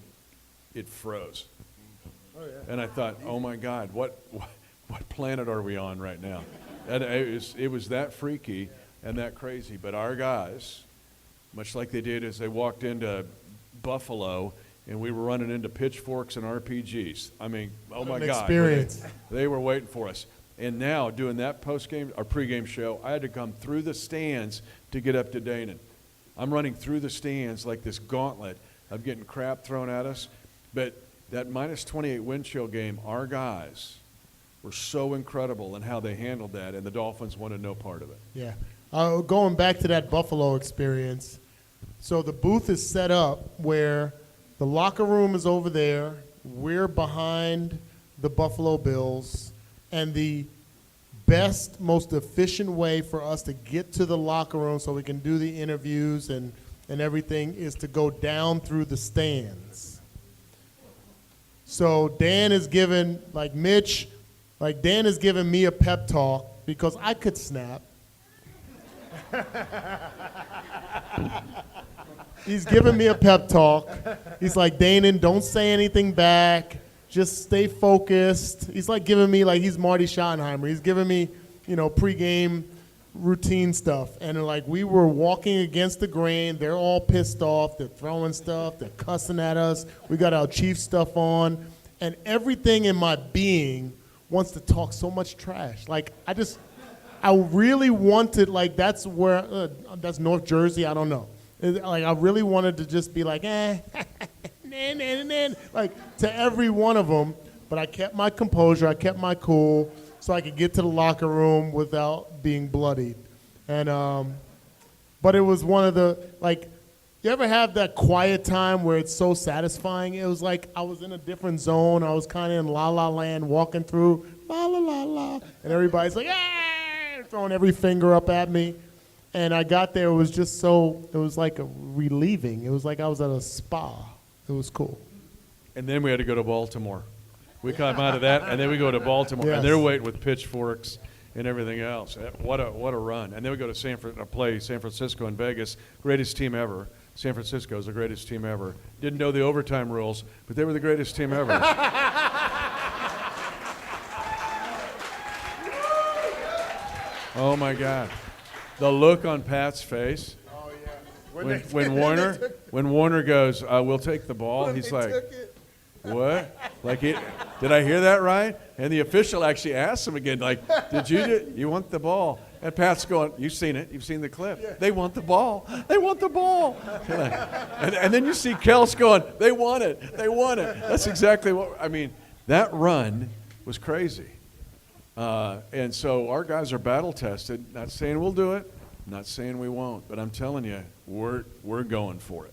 F: it froze. And I thought, oh my God, what planet are we on right now? And it was that freaky and that crazy. But our guys, much like they did as they walked into Buffalo, and we were running into pitchforks and RPGs. I mean, oh my God.
E: Experience.
F: They were waiting for us. And now, doing that post-game or pregame show, I had to come through the stands to get up to Danan. I'm running through the stands like this gauntlet of getting crap thrown at us. But that minus 28 wind chill game, our guys were so incredible in how they handled that, and the Dolphins wanted no part of it.
E: Yeah. Going back to that Buffalo experience, so the booth is set up where the locker room is over there, we're behind the Buffalo Bills, and the best, most efficient way for us to get to the locker room so we can do the interviews and everything is to go down through the stands. So Dan is giving, Mitch, Dan is giving me a pep talk because I could snap. He's giving me a pep talk. He's like, Danan, don't say anything back. Just stay focused. He's like giving me, he's Marty Schottenheimer. He's giving me, pregame routine stuff. And we were walking against the grain. They're all pissed off. They're throwing stuff. They're cussing at us. We got our Chiefs stuff on. And everything in my being wants to talk so much trash. I really wanted, that's where, that's North Jersey, I don't know. I really wanted to just be to every one of them, but I kept my composure, I kept my cool, so I could get to the locker room without being bloodied. And, but it was one of the, you ever have that quiet time where it's so satisfying? It was like I was in a different zone, I was kind of in la-la land, walking through, la-la-la-la, and everybody's like, throwing every finger up at me. And I got there, it was just it was like a relieving. It was like I was at a spa. It was cool.
F: And then we had to go to Baltimore. We come out of that, and then we go to Baltimore,
E: Yes.
F: and they're waiting with pitchforks and everything else. What a run! And then we go to San Francisco and Vegas, greatest team ever. San Francisco is the greatest team ever. Didn't know the overtime rules, but they were the greatest team ever. Oh my God, the look on Pat's face.
C: Oh, yeah.
F: When Warner goes, we'll take the ball, he's like, what? Did I hear that right? And the official actually asked him again, you want the ball? And Pat's going, you've seen it, you've seen the clip. Yeah. They want the ball, they want the ball. And then you see Kels going, they want it. That's exactly that run was crazy. And so our guys are battle tested, not saying we'll do it, not saying we won't, but I'm telling you, we're going for it.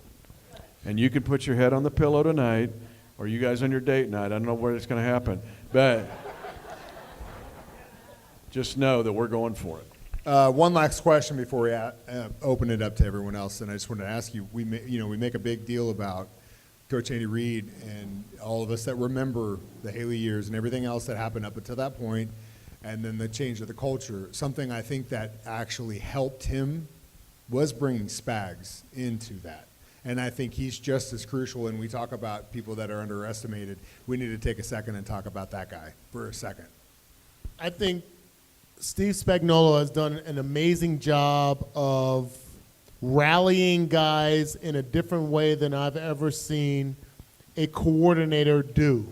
F: And you can put your head on the pillow tonight, or you guys on your date night. I don't know where it's going to happen, but just know that we're going for it.
C: One last question before we open it up to everyone else, and I just wanted to ask you. We make a big deal about Coach Andy Reid and all of us that remember the Haley years and everything else that happened up until that point, and then the change of the culture. Something I think that actually helped him was bringing Spags into that. And I think he's just as crucial. And we talk about people that are underestimated. We need to take a second and talk about that guy for a second.
E: I think Steve Spagnuolo has done an amazing job of rallying guys in a different way than I've ever seen a coordinator do.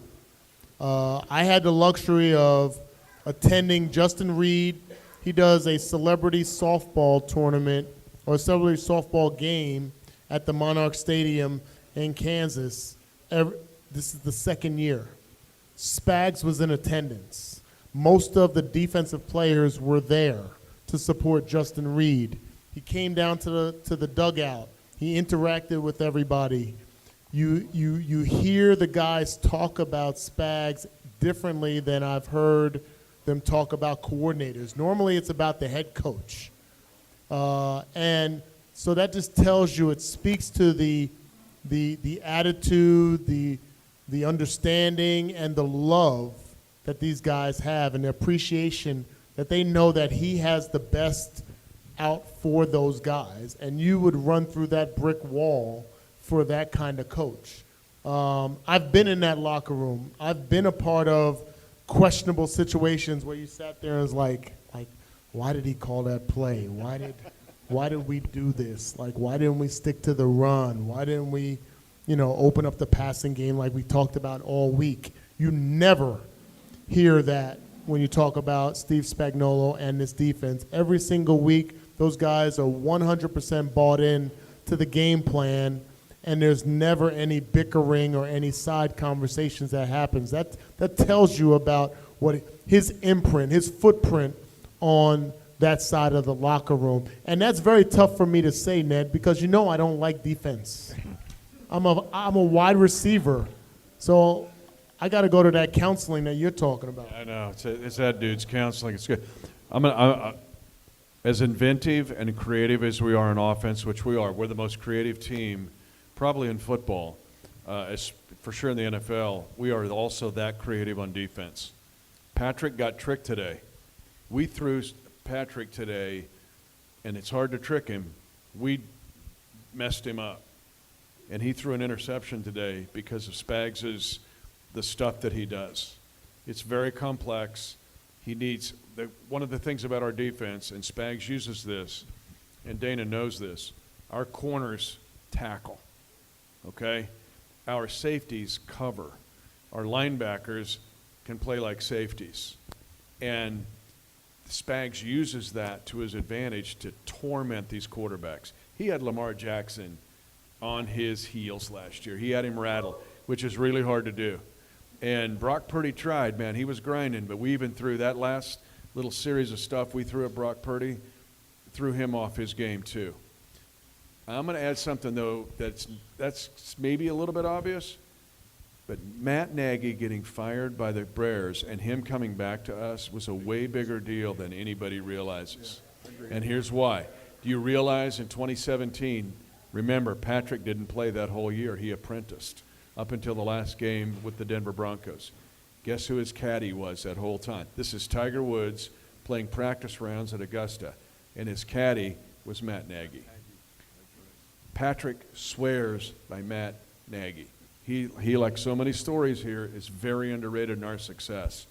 E: I had the luxury of attending Justin Reed. He does a celebrity softball tournament or a celebrity softball game at the Monarch Stadium in Kansas. This is the second year. Spags was in attendance. Most of the defensive players were there to support Justin Reed. He came down to the dugout. He interacted with everybody. You hear the guys talk about Spags differently than I've heard them talk about coordinators. Normally it's about the head coach. And so that just tells you, it speaks to the attitude, the understanding, and the love that these guys have, and the appreciation that they know that he has the best out for those guys. And you would run through that brick wall for that kind of coach. I've been in that locker room. I've been a part of questionable situations where you sat there and was like, why did he call that play? Why did we do this? Like, why didn't we stick to the run? Why didn't we, open up the passing game like we talked about all week? You never hear that when you talk about Steve Spagnuolo and this defense. Every single week, those guys are 100% bought in to the game plan, and there's never any bickering or any side conversations that happens. That tells you about what his imprint, his footprint on that side of the locker room. And that's very tough for me to say, Ned, because I don't like defense. I'm a wide receiver, so I got to go to that counseling that you're talking about.
F: I know. It's that dude's counseling. It's good. As inventive and creative as we are in offense, which we are, we're the most creative team probably in football, for sure in the NFL. We are also that creative on defense. Patrick got tricked today. We threw Patrick today, and it's hard to trick him. We messed him up. And he threw an interception today because of Spags' the stuff that he does. It's very complex. He needs one of the things about our defense, and Spags uses this, and Danan knows this, our corners tackle, okay? Our safeties cover. Our linebackers can play like safeties. And Spags uses that to his advantage to torment these quarterbacks. He had Lamar Jackson on his heels last year. He had him rattled, which is really hard to do. And Brock Purdy tried, man. He was grinding, but we even threw that last little series of stuff we threw at Brock Purdy, threw him off his game too. I'm going to add something, though, that's maybe a little bit obvious, but Matt Nagy getting fired by the Bears and him coming back to us was a way bigger deal than anybody realizes. Yeah, and here's why. Do you realize in 2017, remember, Patrick didn't play that whole year. He apprenticed up until the last game with the Denver Broncos. Guess who his caddy was that whole time? This is Tiger Woods playing practice rounds at Augusta, and his caddy was Matt Nagy. Patrick swears by Matt Nagy. He, like so many stories here, is very underrated in our success.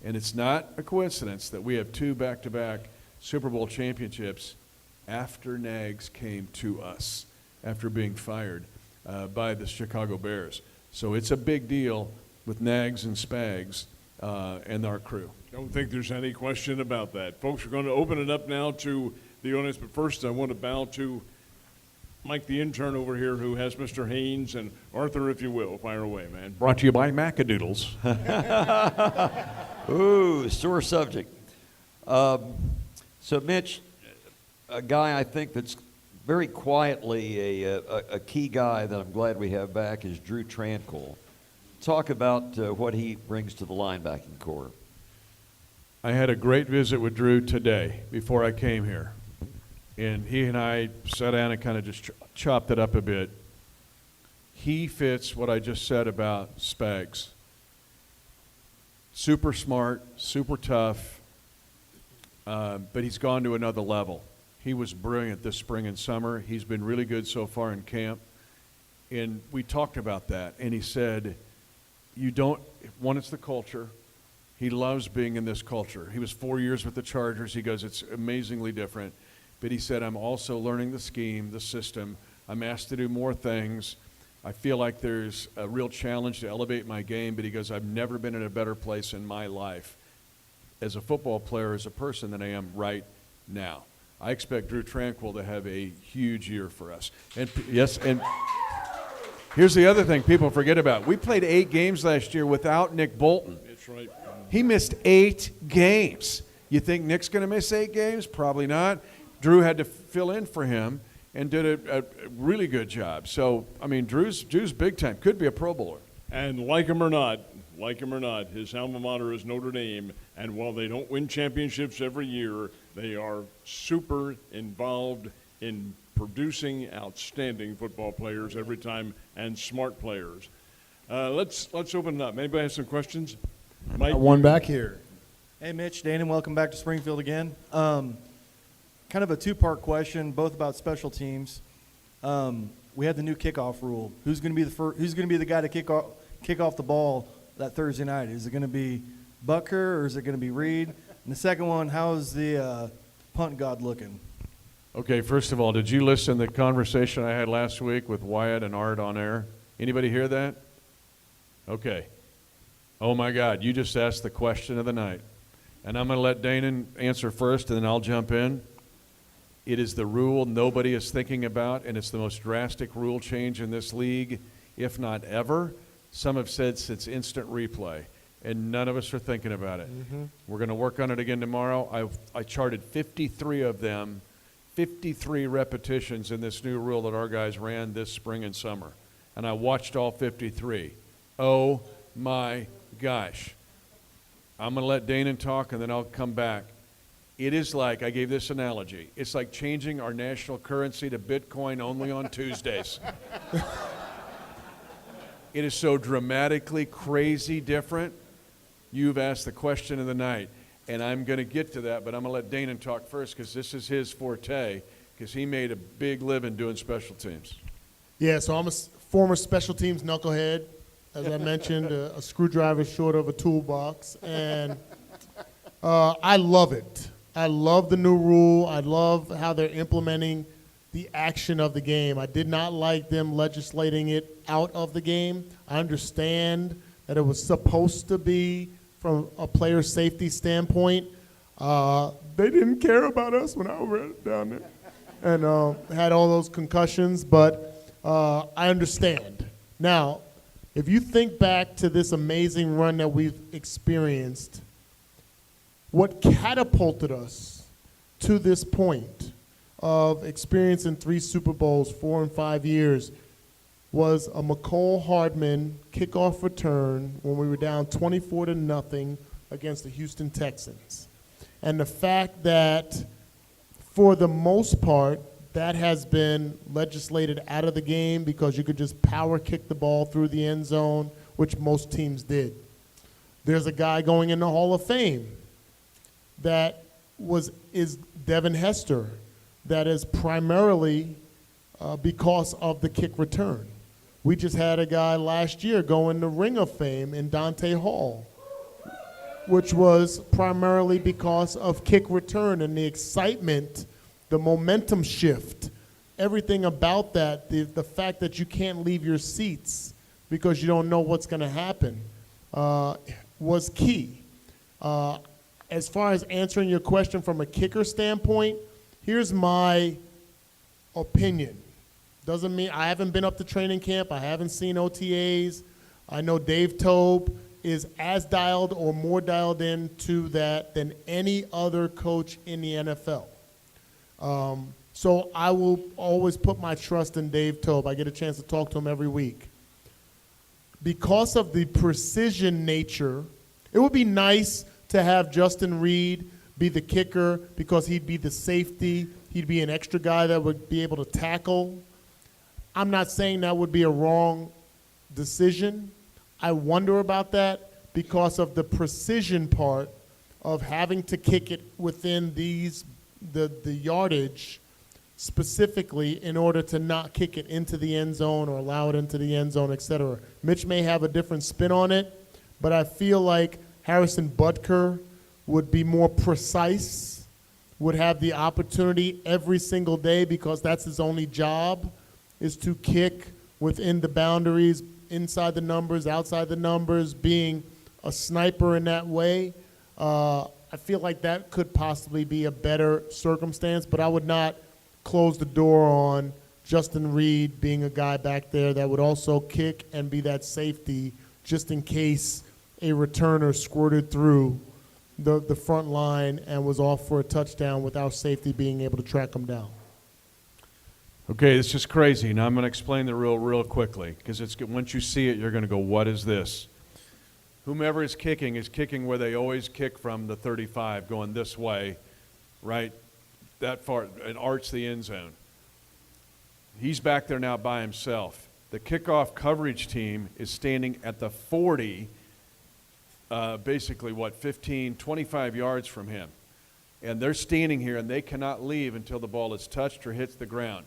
F: And it's not a coincidence that we have 2 back-to-back Super Bowl championships after Nags came to us, after being fired by the Chicago Bears. So it's a big deal with Nags and Spags and our crew.
D: Don't think there's any question about that. Folks, we're going to open it up now to the audience, but first I want to bow to Mike, the intern over here, who has Mr. Haynes, and Arthur, if you will. Fire away, man.
F: Brought to you by Macadoodles.
G: Ooh, sore subject. So, Mitch, a guy I think that's very quietly a key guy that I'm glad we have back is Drew Tranquil. Talk about what he brings to the linebacking core.
F: I had a great visit with Drew today before I came here. And he and I sat down and kind of just chopped it up a bit. He fits what I just said about Spags. Super smart, super tough, but he's gone to another level. He was brilliant this spring and summer. He's been really good so far in camp. And we talked about that. And he said, one, it's the culture. He loves being in this culture. He was 4 years with the Chargers. He goes, it's amazingly different. But he said, I'm also learning the scheme, the system. I'm asked to do more things. I feel like there's a real challenge to elevate my game. But he goes, I've never been in a better place in my life as a football player, as a person, than I am right now. I expect Drew Tranquil to have a huge year for us. And yes, and here's the other thing people forget about. We played 8 games last year without Nick Bolton.
D: That's right.
F: He missed 8 games. You think Nick's going to miss 8 games? Probably not. Drew had to fill in for him and did a really good job. So, I mean, Drew's big time. Could be a Pro Bowler.
D: And like him or not, his alma mater is Notre Dame. And while they don't win championships every year, they are super involved in producing outstanding football players every time and smart players. Let's open it up. Anybody have some questions? Mike?
C: One back here.
H: Hey, Mitch, Danan, welcome back to Springfield again. Kind of a two-part question, both about special teams. We had the new kickoff rule. Who's going to be the guy to kick off the ball that Thursday night? Is it going to be Butker or is it going to be Reed? And the second one, how's the punt god looking?
F: Okay, first of all, did you listen to the conversation I had last week with Wyatt and Art on air? Anybody hear that? Okay. Oh, my God, you just asked the question of the night. And I'm going to let Danan answer first, and then I'll jump in. It is the rule nobody is thinking about, and it's the most drastic rule change in this league, if not ever. Some have said since instant replay, and none of us are thinking about it. Mm-hmm. We're going to work on it again tomorrow. I charted 53 of them, 53 repetitions in this new rule that our guys ran this spring and summer. And I watched all 53. Oh, my gosh. I'm going to let Danan talk, and then I'll come back. It is like, I gave this analogy, it's like changing our national currency to Bitcoin only on Tuesdays. It is so dramatically crazy different. You've asked the question of the night, and I'm going to get to that, but I'm going to let Danan talk first because this is his forte, because he made a big living doing special teams.
E: Yeah, so I'm a former special teams knucklehead. As I mentioned, a screwdriver short of a toolbox, and I love it. I love the new rule. I love how they're implementing the action of the game. I did not like them legislating it out of the game. I understand that it was supposed to be from a player safety standpoint. They didn't care about us when I was down there and had all those concussions, but I understand. Now, if you think back to this amazing run that we've experienced, what catapulted us to this point of experiencing 3 Super Bowls, 4 and 5 years, was a McCole Hardman kickoff return when we were down 24-0 against the Houston Texans. And the fact that, for the most part, that has been legislated out of the game because you could just power kick the ball through the end zone, which most teams did. There's a guy going in the Hall of Fame that is Devin Hester, that is primarily because of the kick return. We just had a guy last year go in the Ring of Fame in Dante Hall, which was primarily because of kick return and the excitement, the momentum shift, everything about that, the fact that you can't leave your seats because you don't know what's going to happen was key. As far as answering your question from a kicker standpoint, here's my opinion. Doesn't mean I haven't been up to training camp. I haven't seen OTAs. I know Dave Tobe is as dialed or more dialed into that than any other coach in the NFL. So I will always put my trust in Dave Tobe. I get a chance to talk to him every week. Because of the precision nature, it would be nice to have Justin Reed be the kicker because he'd be the safety. He'd be an extra guy that would be able to tackle. I'm not saying that would be a wrong decision. I wonder about that because of the precision part of having to kick it within the yardage specifically in order to not kick it into the end zone or allow it into the end zone, et cetera. Mitch may have a different spin on it, but I feel like Harrison Butker would be more precise, would have the opportunity every single day because that's his only job, is to kick within the boundaries, inside the numbers, outside the numbers, being a sniper in that way. I feel like that could possibly be a better circumstance, but I would not close the door on Justin Reed being a guy back there that would also kick and be that safety just in case a returner squirted through the front line and was off for a touchdown without safety being able to track him down.
F: Okay, this is crazy. Now I'm going to explain the rule real quickly because once you see it, you're going to go, what is this? Whomever is kicking where they always kick from the 35, going this way, right, that far, and arch the end zone. He's back there now by himself. The kickoff coverage team is standing at the 40, basically, 15, 25 yards from him. And they're standing here, and they cannot leave until the ball is touched or hits the ground.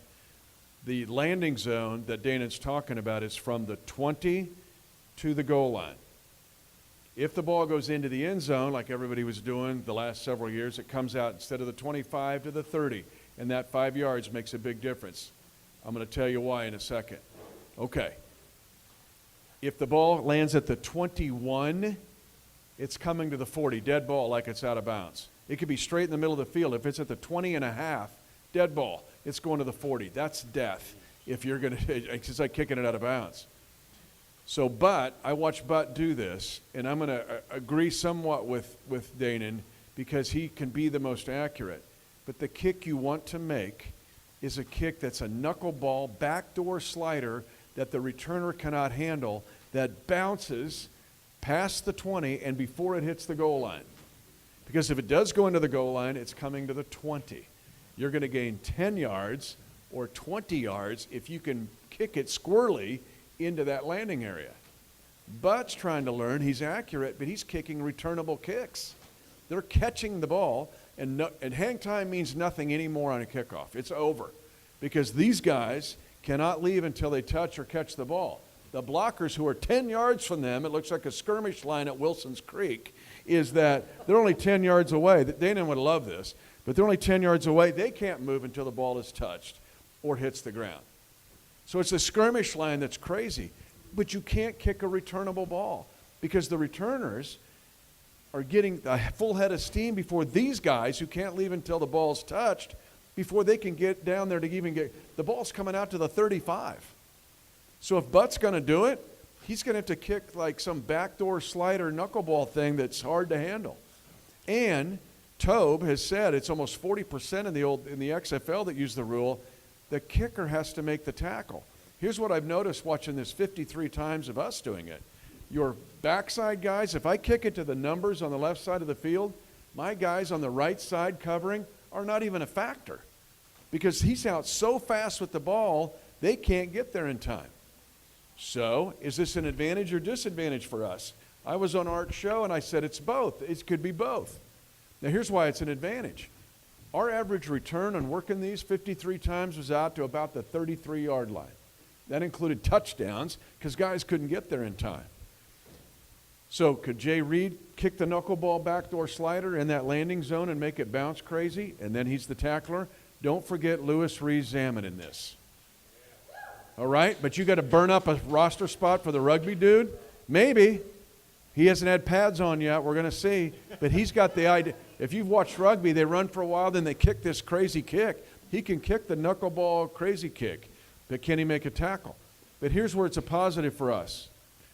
F: The landing zone that Danan's talking about is from the 20 to the goal line. If the ball goes into the end zone, like everybody was doing the last several years, it comes out instead of the 25 to the 30, and that 5 yards makes a big difference. I'm going to tell you why in a second. Okay. If the ball lands at the 21, it's coming to the 40, dead ball like it's out of bounds. It could be straight in the middle of the field. If it's at the 20 and a half, dead ball, it's going to the 40. That's death if you're going to, it's like kicking it out of bounds. So I watched Butt do this, and I'm going to agree somewhat with Danan because he can be the most accurate. But the kick you want to make is a kick that's a knuckleball, backdoor slider that the returner cannot handle, that bounces past the 20 and before it hits the goal line. Because if it does go into the goal line, it's coming to the 20. You're going to gain 10 yards or 20 yards if you can kick it squirrely into that landing area. Butt's trying to learn. He's accurate, but he's kicking returnable kicks. They're catching the ball, and hang time means nothing anymore on a kickoff. It's over because these guys cannot leave until they touch or catch the ball. The blockers who are 10 yards from them, it looks like a skirmish line at Wilson's Creek, is that they're only 10 yards away. Danan would love this, but they're only 10 yards away. They can't move until the ball is touched or hits the ground. So it's a skirmish line that's crazy. But you can't kick a returnable ball because the returners are getting a full head of steam before these guys who can't leave until the ball's touched, before they can get down there to even get – the ball's coming out to the 35. So if Butt's going to do it, he's going to have to kick like some backdoor slider knuckleball thing that's hard to handle. And Tobe has said it's almost 40% in the XFL that use the rule – the kicker has to make the tackle. Here's what I've noticed watching this 53 times of us doing it. Your backside guys, if I kick it to the numbers on the left side of the field, my guys on the right side covering are not even a factor because he's out so fast with the ball, they can't get there in time. So is this an advantage or disadvantage for us? I was on Art's show and I said it's both. It could be both. Now here's why it's an advantage. Our average return on working these 53 times was out to about the 33-yard line. That included touchdowns because guys couldn't get there in time. So could Jay Reed kick the knuckleball backdoor slider in that landing zone and make it bounce crazy, and then he's the tackler? Don't forget Louis Rees-Zaman in this. All right? But you got to burn up a roster spot for the rugby dude? Maybe. He hasn't had pads on yet. We're going to see. But he's got the idea. If you've watched rugby, they run for a while, then they kick this crazy kick. He can kick the knuckleball crazy kick, but can he make a tackle? But here's where it's a positive for us.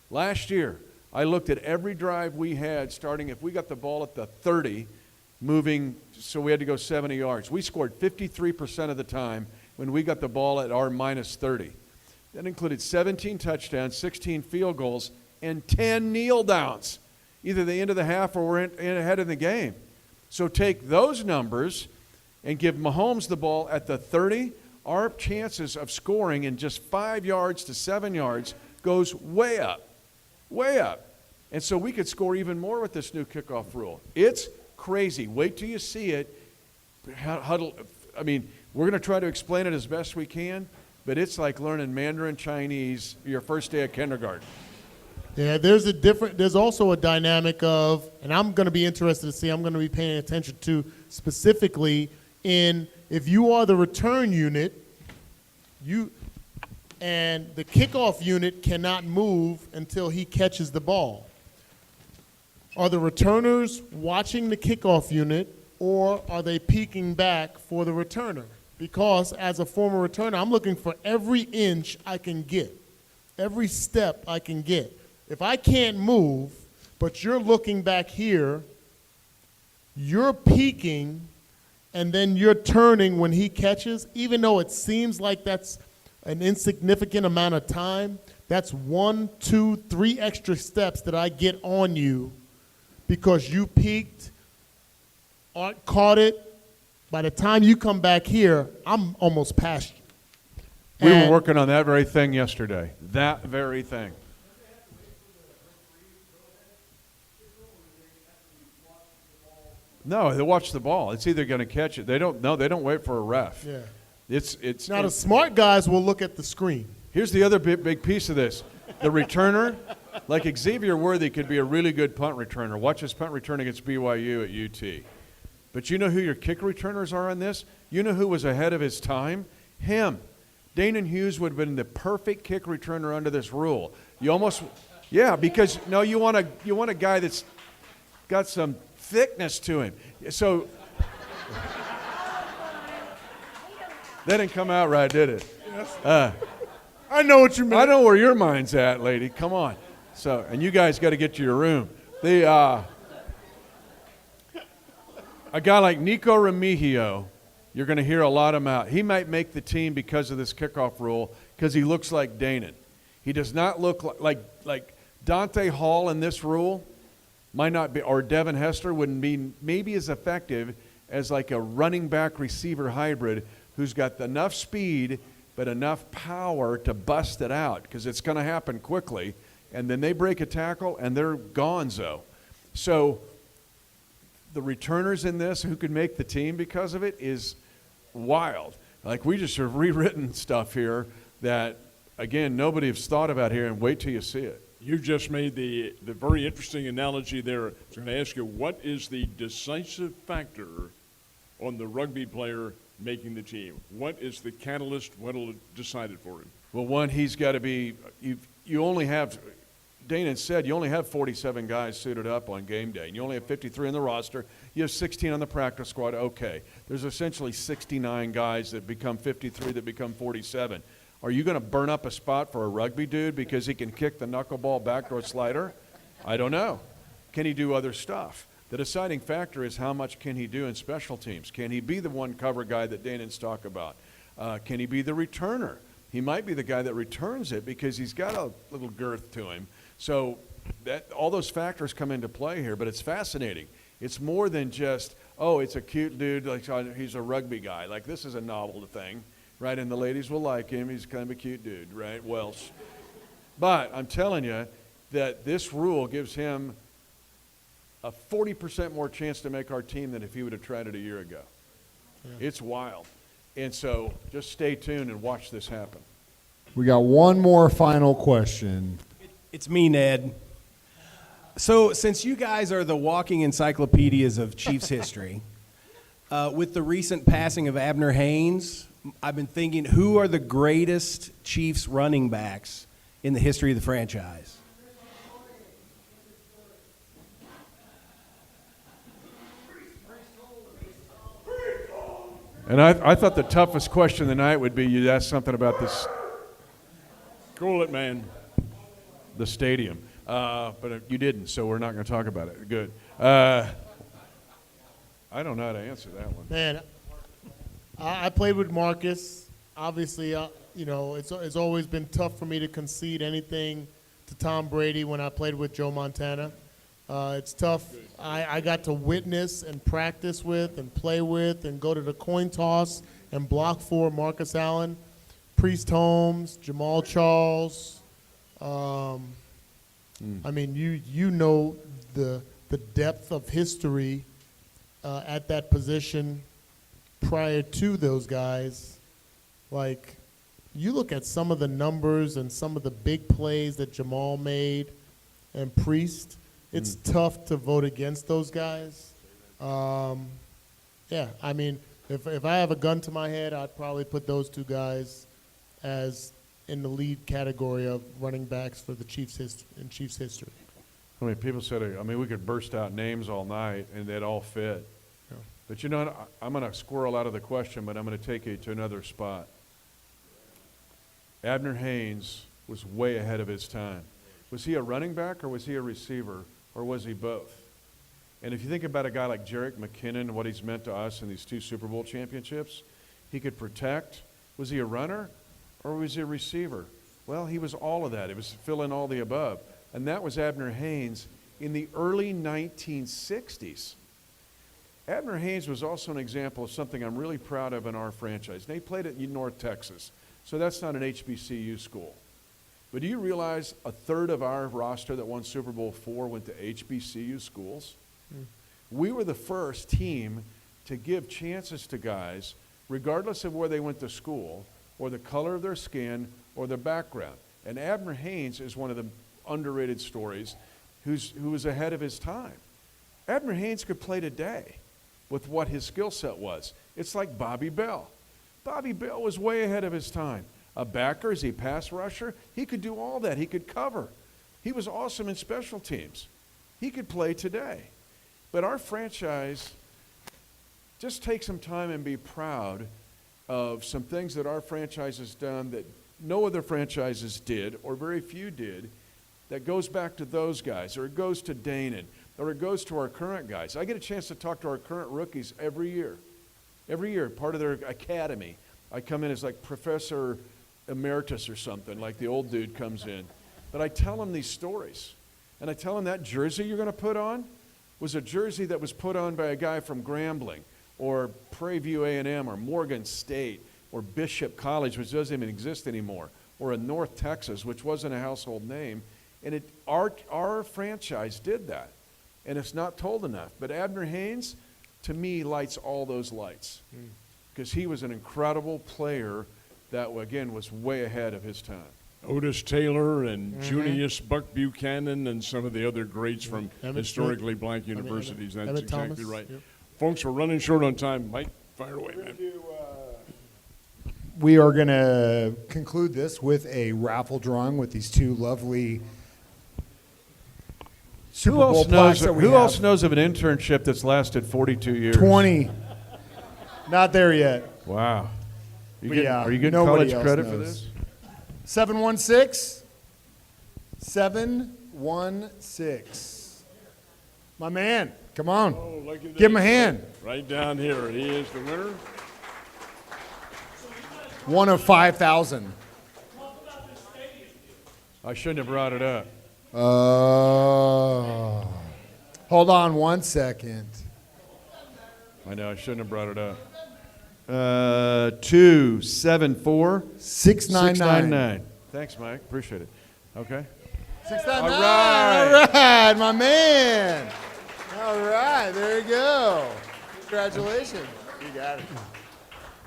F: Last year, I looked at every drive we had starting if we got the ball at the 30, moving, so we had to go 70 yards. We scored 53% of the time when we got the ball at our minus 30. That included 17 touchdowns, 16 field goals, and 10 kneel downs. either the end of the half or we're in ahead of the game. So take those numbers and give Mahomes the ball at the 30, our chances of scoring in just 5 yards to 7 yards goes way up, way up. And so we could score even more with this new kickoff rule. It's crazy. Wait till you see it. Huddle. I mean, we're going to try to explain it as best we can, but it's like learning Mandarin Chinese your first day of kindergarten.
E: Yeah, there's also a dynamic of, and I'm going to be interested to see, I'm going to be paying attention to specifically in if you are the return unit, and the kickoff unit cannot move until he catches the ball. Are the returners watching the kickoff unit, or are they peeking back for the returner? Because as a former returner, I'm looking for every inch I can get, every step I can get. If I can't move, but you're looking back here, you're peeking, and then you're turning when he catches, even though it seems like that's an insignificant amount of time, that's 1, 2, 3 extra steps that I get on you because you peeked, caught it. By the time you come back here, I'm almost past you.
F: We were working on that very thing yesterday. That very thing. No, they watch the ball. It's either going to catch it. They don't wait for a ref.
E: Yeah.
F: It's
E: Now, the smart guys will look at the screen.
F: Here's the other big piece of this. The returner, like Xavier Worthy could be a really good punt returner. Watch his punt return against BYU at UT. But you know who your kick returners are on this? You know who was ahead of his time? Him. Danan Hughes would have been the perfect kick returner under this rule. Because you want a guy that's got some thickness to him. So that didn't come out right, did it?
E: I know what you mean.
F: I know where your mind's at, lady. Come on. So, and you guys got to get to your room. A guy like Nico Remigio, you're going to hear a lot about. He might make the team because of this kickoff rule because he looks like Danan. He does not look like Dante Hall in this rule might not be, or Devin Hester wouldn't be maybe as effective as like a running back receiver hybrid who's got enough speed but enough power to bust it out because it's going to happen quickly. And then they break a tackle and they're gonzo. So the returners in this who could make the team because of it is wild. Like we just have rewritten stuff here that, again, nobody has thought about here, and wait till you see it.
D: You just made the very interesting analogy there. I was going to ask you, what is the decisive factor on the rugby player making the team? What is the catalyst? What will decide it for him?
F: Well, one, he's got to be you only have – Danan said you only have 47 guys suited up on game day. And you only have 53 in the roster. You have 16 on the practice squad. Okay. There's essentially 69 guys that become 53 that become 47. Are you going to burn up a spot for a rugby dude because he can kick the knuckleball backdoor slider? I don't know. Can he do other stuff? The deciding factor is how much can he do in special teams. Can he be the one cover guy that Danan's talk about? Can he be the returner? He might be the guy that returns it because he's got a little girth to him. So all those factors come into play here, but it's fascinating. It's more than just, it's a cute dude, like he's a rugby guy. Like this is a novel thing, right? And the ladies will like him. He's kind of a cute dude, right? Welsh. But I'm telling you that this rule gives him a 40% more chance to make our team than if he would have tried it a year ago. Yeah. It's wild. And so just stay tuned and watch this happen.
C: We got one more final question.
I: It's me, Ned. So since you guys are the walking encyclopedias of Chiefs history, with the recent passing of Abner Haynes, I've been thinking, who are the greatest Chiefs running backs in the history of the franchise?
F: And I thought the toughest question of the night would be you'd ask something about this.
D: Cool it, man.
F: The stadium. But you didn't, so we're not going to talk about it. Good. I don't know how to answer that one.
E: Man, I played with Marcus. Obviously, it's always been tough for me to concede anything to Tom Brady when I played with Joe Montana. It's tough. I got to witness and practice with and play with and go to the coin toss and block for Marcus Allen, Priest Holmes, Jamal Charles. I mean, you know the depth of history at that position prior to those guys. Like, you look at some of the numbers and some of the big plays that Jamal made and Priest, it's tough to vote against those guys. Yeah, I mean, if I have a gun to my head, I'd probably put those two guys as in the lead category of running backs for the Chiefs history.
F: I mean, people said, I mean, we could burst out names all night and they'd all fit.
E: Yeah.
F: But you know what? I'm going to squirrel out of the question, but I'm going to take you to another spot. Abner Haynes was way ahead of his time. Was he a running back or was he a receiver or was he both? And if you think about a guy like Jerick McKinnon and what he's meant to us in these 2 Super Bowl championships, he could protect. Was he a runner or was he a receiver? Well, he was all of that. It was fill in all the above. And that was Abner Haynes in the early 1960s. Abner Haynes was also an example of something I'm really proud of in our franchise. And he played at North Texas, so that's not an HBCU school. But do you realize a third of our roster that won Super Bowl IV went to HBCU schools? We were the first team to give chances to guys, regardless of where they went to school, or the color of their skin, or their background. And Abner Haynes is one of the underrated stories who was ahead of his time. Abner Haynes could play today with what his skill set was. It's like Bobby Bell. Bobby Bell was way ahead of his time. A backer, is he a pass rusher? He could do all that. He could cover. He was awesome in special teams. He could play today. But our franchise, just take some time and be proud of some things that our franchise has done that no other franchises did, or very few did, that goes back to those guys, or it goes to Danan, or it goes to our current guys. I get a chance to talk to our current rookies every year. Every year, part of their academy. I come in as like Professor Emeritus or something, like the old dude comes in. But I tell them these stories. And I tell them that jersey you're going to put on was a jersey that was put on by a guy from Grambling, or Prairie View A&M, or Morgan State, or Bishop College, which doesn't even exist anymore, or in North Texas, which wasn't a household name. And our franchise did that. And it's not told enough. But Abner Haynes, to me, lights all those lights. Because he was an incredible player that, again, was way ahead of his time.
D: Otis Taylor and Junius Buck Buchanan and some of the other greats from historically black universities. That's exactly
E: Thomas.
D: right.
E: Yep.
D: Folks, we're running short on time. Mike, fire away, man.
C: We are going to conclude this with a raffle drawing with these 2 lovely Super Bowl plaques that we
F: Who
C: have.
F: else knows of an internship that's lasted 42 years?
C: 20. Not there yet.
F: Wow.
C: Yeah,
F: Are you getting
C: nobody
F: college
C: else
F: credit for
C: knows.
F: this?
C: 716. 716. My man, come on.
D: Oh, look at
C: Give him a
D: this.
C: hand.
D: Right down here. He is the winner.
C: One of 5,000.
F: I shouldn't have brought it up.
C: Hold on 1 second.
F: I know, I shouldn't have brought it up. 274
C: 699.
F: Thanks, Mike. Appreciate it. Okay.
C: 699.
F: All right.
C: All right, my man. All right, there you go. Congratulations. You got it.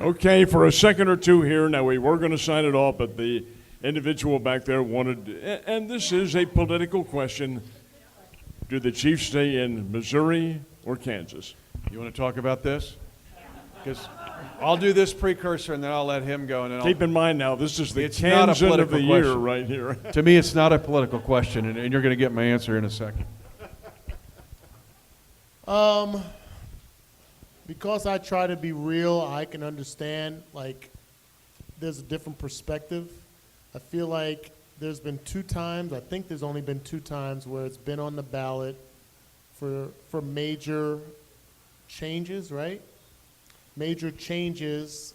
D: Okay, for a second or two here. Now, we were going to sign it off, but the individual back there wanted, and this is a political question, do the Chiefs stay in Missouri or Kansas?
F: You want to talk about this? Because I'll do this precursor and then I'll let him go. And then
D: Keep in mind now, this is the
F: It's not a
D: Kansan of
F: political
D: the year
F: question.
D: right here.
F: To me, it's not a political question, and you're going to get my answer in a second.
E: Because I try to be real, I can understand, like, there's a different perspective. I feel like there's been 2 times, I think there's only been 2 times where it's been on the ballot for major changes, right? Major changes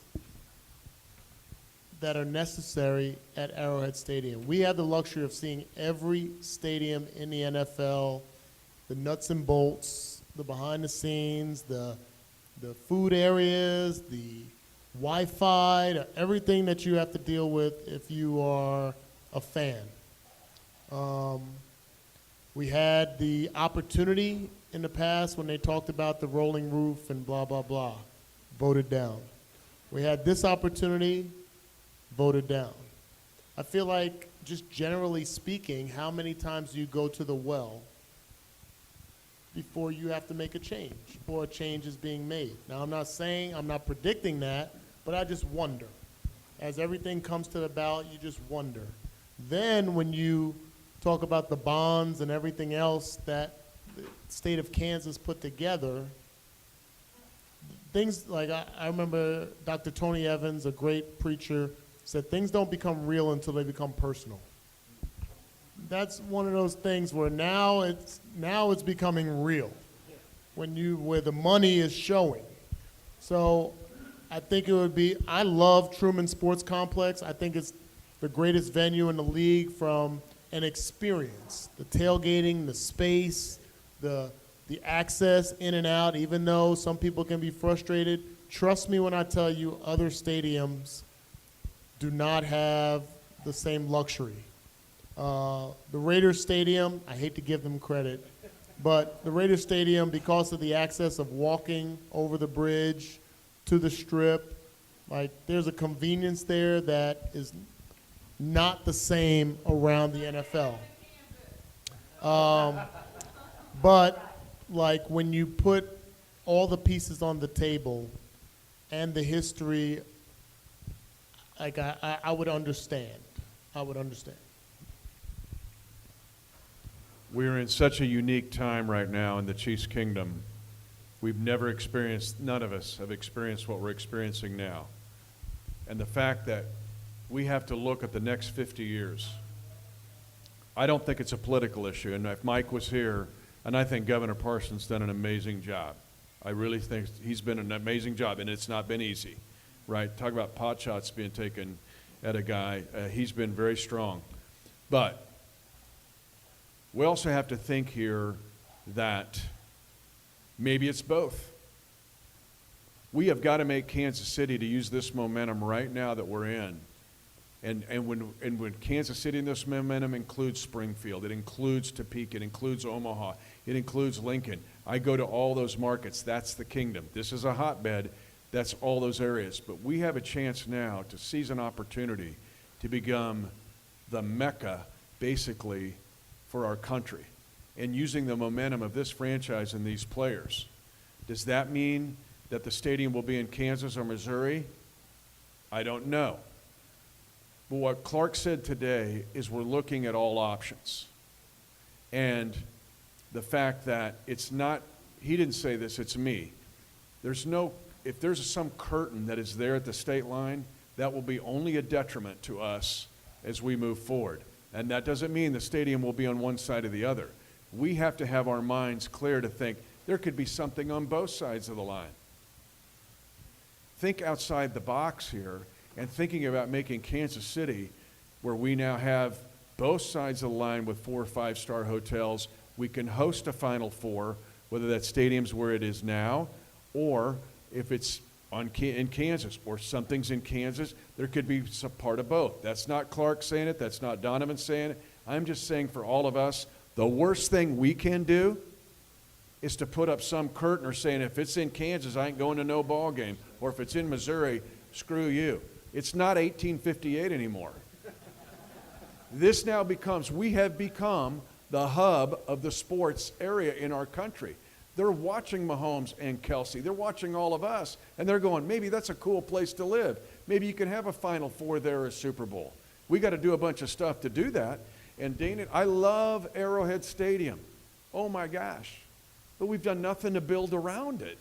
E: that are necessary at Arrowhead Stadium. We have the luxury of seeing every stadium in the NFL the nuts and bolts, the behind the scenes, the food areas, the Wi-Fi, everything that you have to deal with if you are a fan. We had the opportunity in the past when they talked about the rolling roof and blah, blah, blah, voted down. We had this opportunity, voted down. I feel like, just generally speaking, how many times do you go to the well before you have to make a change, before a change is being made? Now, I'm not predicting that, but I just wonder. As everything comes to the ballot, you just wonder. Then when you talk about the bonds and everything else that the state of Kansas put together, things like, I remember Dr. Tony Evans, a great preacher, said things don't become real until they become personal. That's one of those things where now it's becoming real, where the money is showing. So I think it would be, I love Truman Sports Complex. I think it's the greatest venue in the league from an experience, the tailgating, the space, the access in and out, even though some people can be frustrated. Trust me when I tell you other stadiums do not have the same luxury. The Raiders Stadium, I hate to give them credit, but the Raiders Stadium, because of the access of walking over the bridge to the strip, like there's a convenience there that is not the same around the NFL. But like when you put all the pieces on the table and the history, like I would understand. I would understand.
F: We're in such a unique time right now in the Chiefs Kingdom. We've never experienced, none of us have experienced what we're experiencing now. And the fact that we have to look at the next 50 years. I don't think it's a political issue. And if Mike was here, and I think Governor Parsons done an amazing job. I really think he's been an amazing job, and it's not been easy, right? Talk about pot shots being taken at a guy. He's been very strong. But we also have to think here that maybe it's both. We have got to make Kansas City, to use this momentum right now that we're in, and when Kansas City in this momentum includes Springfield, it includes Topeka, it includes Omaha, it includes Lincoln. I go to all those markets. That's the kingdom. This is a hotbed. That's all those areas. But we have a chance now to seize an opportunity to become the Mecca, basically, for our country, and using the momentum of this franchise and these players. Does that mean that the stadium will be in Kansas or Missouri? I don't know. But what Clark said today is we're looking at all options. And the fact that it's not, he didn't say this, it's me. If there's some curtain that is there at the state line, that will be only a detriment to us as we move forward. And that doesn't mean the stadium will be on one side or the other. We have to have our minds clear to think there could be something on both sides of the line. Think outside the box here and thinking about making Kansas City, where we now have both sides of the line with 4 or 5-star hotels. We can host a Final Four, whether that stadium's where it is now, or if it's in Kansas, or something's in Kansas, there could be some part of both. That's not Clark saying it. That's not Donovan saying it. I'm just saying for all of us, the worst thing we can do is to put up some curtain or saying, if it's in Kansas, I ain't going to no ball game. Or if it's in Missouri, screw you. It's not 1858 anymore. This now we have become the hub of the sports area in our country. They're watching Mahomes and Kelsey. They're watching all of us, and they're going, maybe that's a cool place to live. Maybe you can have a Final Four there, a Super Bowl. We got to do a bunch of stuff to do that. And Danan, I love Arrowhead Stadium. Oh my gosh. But we've done nothing to build around it.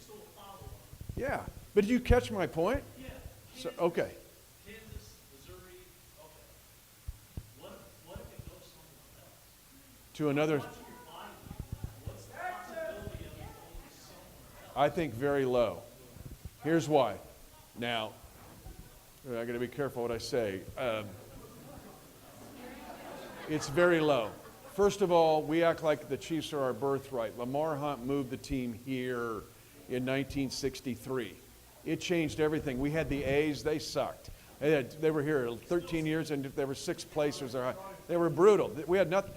F: Yeah. But did you catch my point?
J: Yeah.
F: So, okay.
J: Kansas, Missouri, okay. What if it goes somewhere else?
F: To another.
J: What's the possibility of it going somewhere else?
F: I think very low. Here's why. Now, I got to be careful what I say. It's very low. First of all, we act like the Chiefs are our birthright. Lamar Hunt moved the team here in 1963. It changed everything. We had the A's, they sucked. They were here 13 years and they were sixth placers. They were brutal. We had nothing.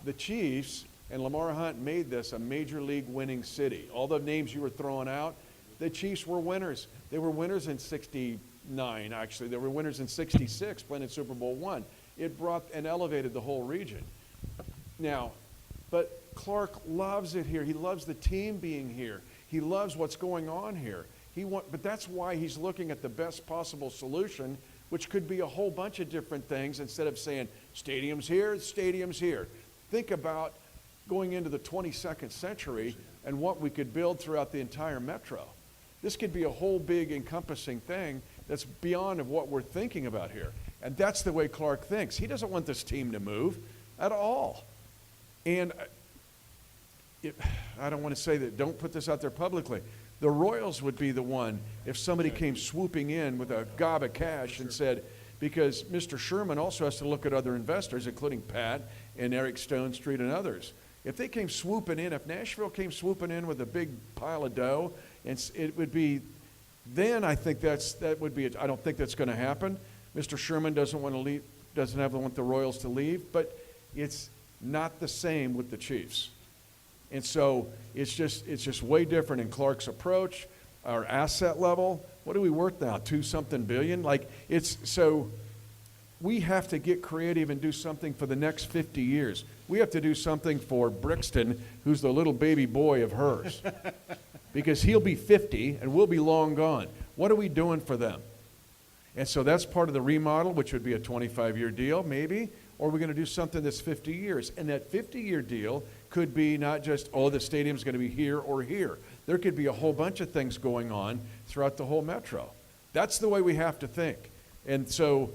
F: The Chiefs and Lamar Hunt made this a major league winning city. All the names you were throwing out, the Chiefs were winners. They were winners in 69, actually. They were winners in 66, playing in Super Bowl I. It brought and elevated the whole region. Now, but Clark loves it here. He loves the team being here. He loves what's going on here. But that's why he's looking at the best possible solution, which could be a whole bunch of different things instead of saying, stadium's here, stadium's here. Think about going into the 22nd century and what we could build throughout the entire metro. This could be a whole big encompassing thing that's beyond of what we're thinking about here. And that's the way Clark thinks. He doesn't want this team to move at all. And I don't want to say that, don't put this out there publicly. The Royals would be the one if somebody came swooping in with a gob of cash and said, because Mr. Sherman also has to look at other investors, including Pat and Eric Stone Street and others. If they came swooping in, if Nashville came swooping in with a big pile of dough, and it would be, then I think that would be, I don't think that's going to happen. Mr. Sherman doesn't want to leave, doesn't want the Royals to leave, but it's not the same with the Chiefs. And so it's just way different in Clark's approach, our asset level. What are we worth now? 2-something billion? Like so we have to get creative and do something for the next 50 years. We have to do something for Brixton, who's the little baby boy of hers. Because he'll be 50 and we'll be long gone. What are we doing for them? And so that's part of the remodel, which would be a 25-year deal maybe, or we're going to do something that's 50 years. And that 50-year deal could be not just, oh, the stadium's going to be here or here. There could be a whole bunch of things going on throughout the whole metro. That's the way we have to think. And so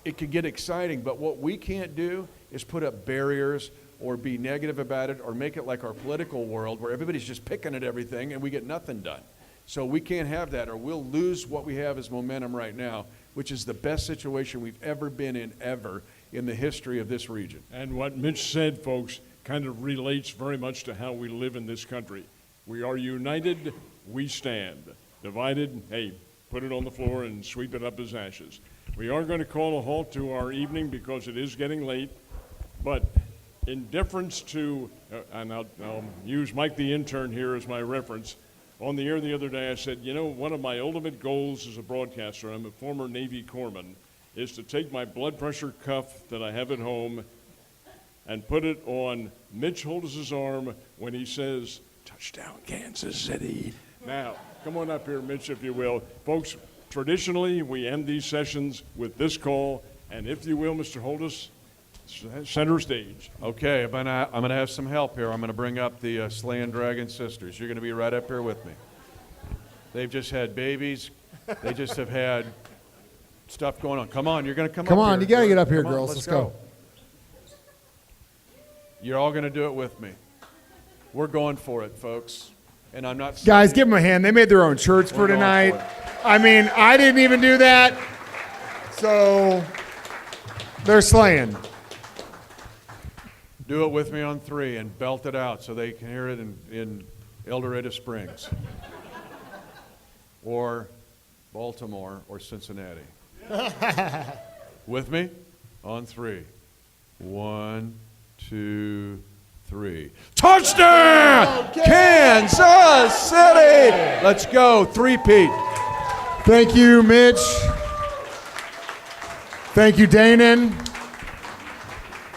F: it could get exciting, but what we can't do is put up barriers or be negative about it or make it like our political world where everybody's just picking at everything and we get nothing done. So we can't have that, or we'll lose what we have as momentum right now, which is the best situation we've ever been in ever in the history of this region.
D: And what Mitch said, folks, kind of relates very much to how we live in this country. We are united, we stand. Divided, hey, put it on the floor and sweep it up as ashes. We are going to call a halt to our evening because it is getting late, but in deference to, and I'll use Mike the Intern here as my reference, on the air the other day I said, you know, one of my ultimate goals as a broadcaster, I'm a former Navy corpsman, is to take my blood pressure cuff that I have at home and put it on Mitch Holtis's arm when he says, touchdown Kansas City. Now, come on up here, Mitch, if you will. Folks, traditionally, we end these sessions with this call, and if you will, Mr. Holtis, center stage.
F: Okay, I'm gonna have some help here. I'm gonna bring up the Slaying Dragon sisters. You're gonna be right up here with me. They've just had babies. They just have had stuff going on. Come on, you're gonna come up here.
C: Come on, you gotta get up here,
F: Come on,
C: girls. Let's go.
F: You're all gonna do it with me. We're going for it, folks. And I'm not
C: Guys, give them a hand. They made their own shirts for tonight. I mean, I didn't even do that. So they're slaying.
F: Do it with me on 3 and belt it out so they can hear it in El Dorado Springs or Baltimore or Cincinnati. With me on 3. 1, 2, 3. Touchdown! Kansas City! Let's go. 3-peat.
C: Thank you, Mitch. Thank you, Danan.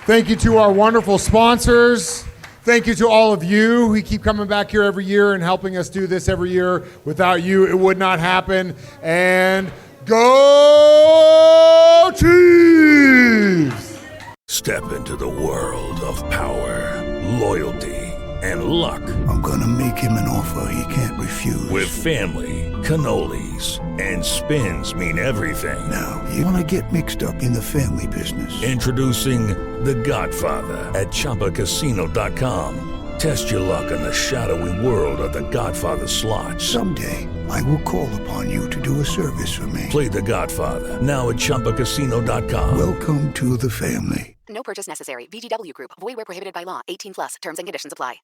C: Thank you to our wonderful sponsors. Thank you to all of you who keep coming back here every year and helping us do this every year. Without you, it would not happen. And go Chiefs!
K: Step into the world of power, loyalty, and luck.
L: I'm gonna make him an offer he can't refuse.
K: With family, cannolis, and spins mean everything.
L: Now, you wanna get mixed up in the family business.
K: Introducing The Godfather at ChumbaCasino.com. Test your luck in the shadowy world of The Godfather slot.
L: Someday, I will call upon you to do a service for me.
K: Play The Godfather now at ChumbaCasino.com.
L: Welcome to the family.
M: No purchase necessary. VGW Group. Void where prohibited by law. 18+. Terms and conditions apply.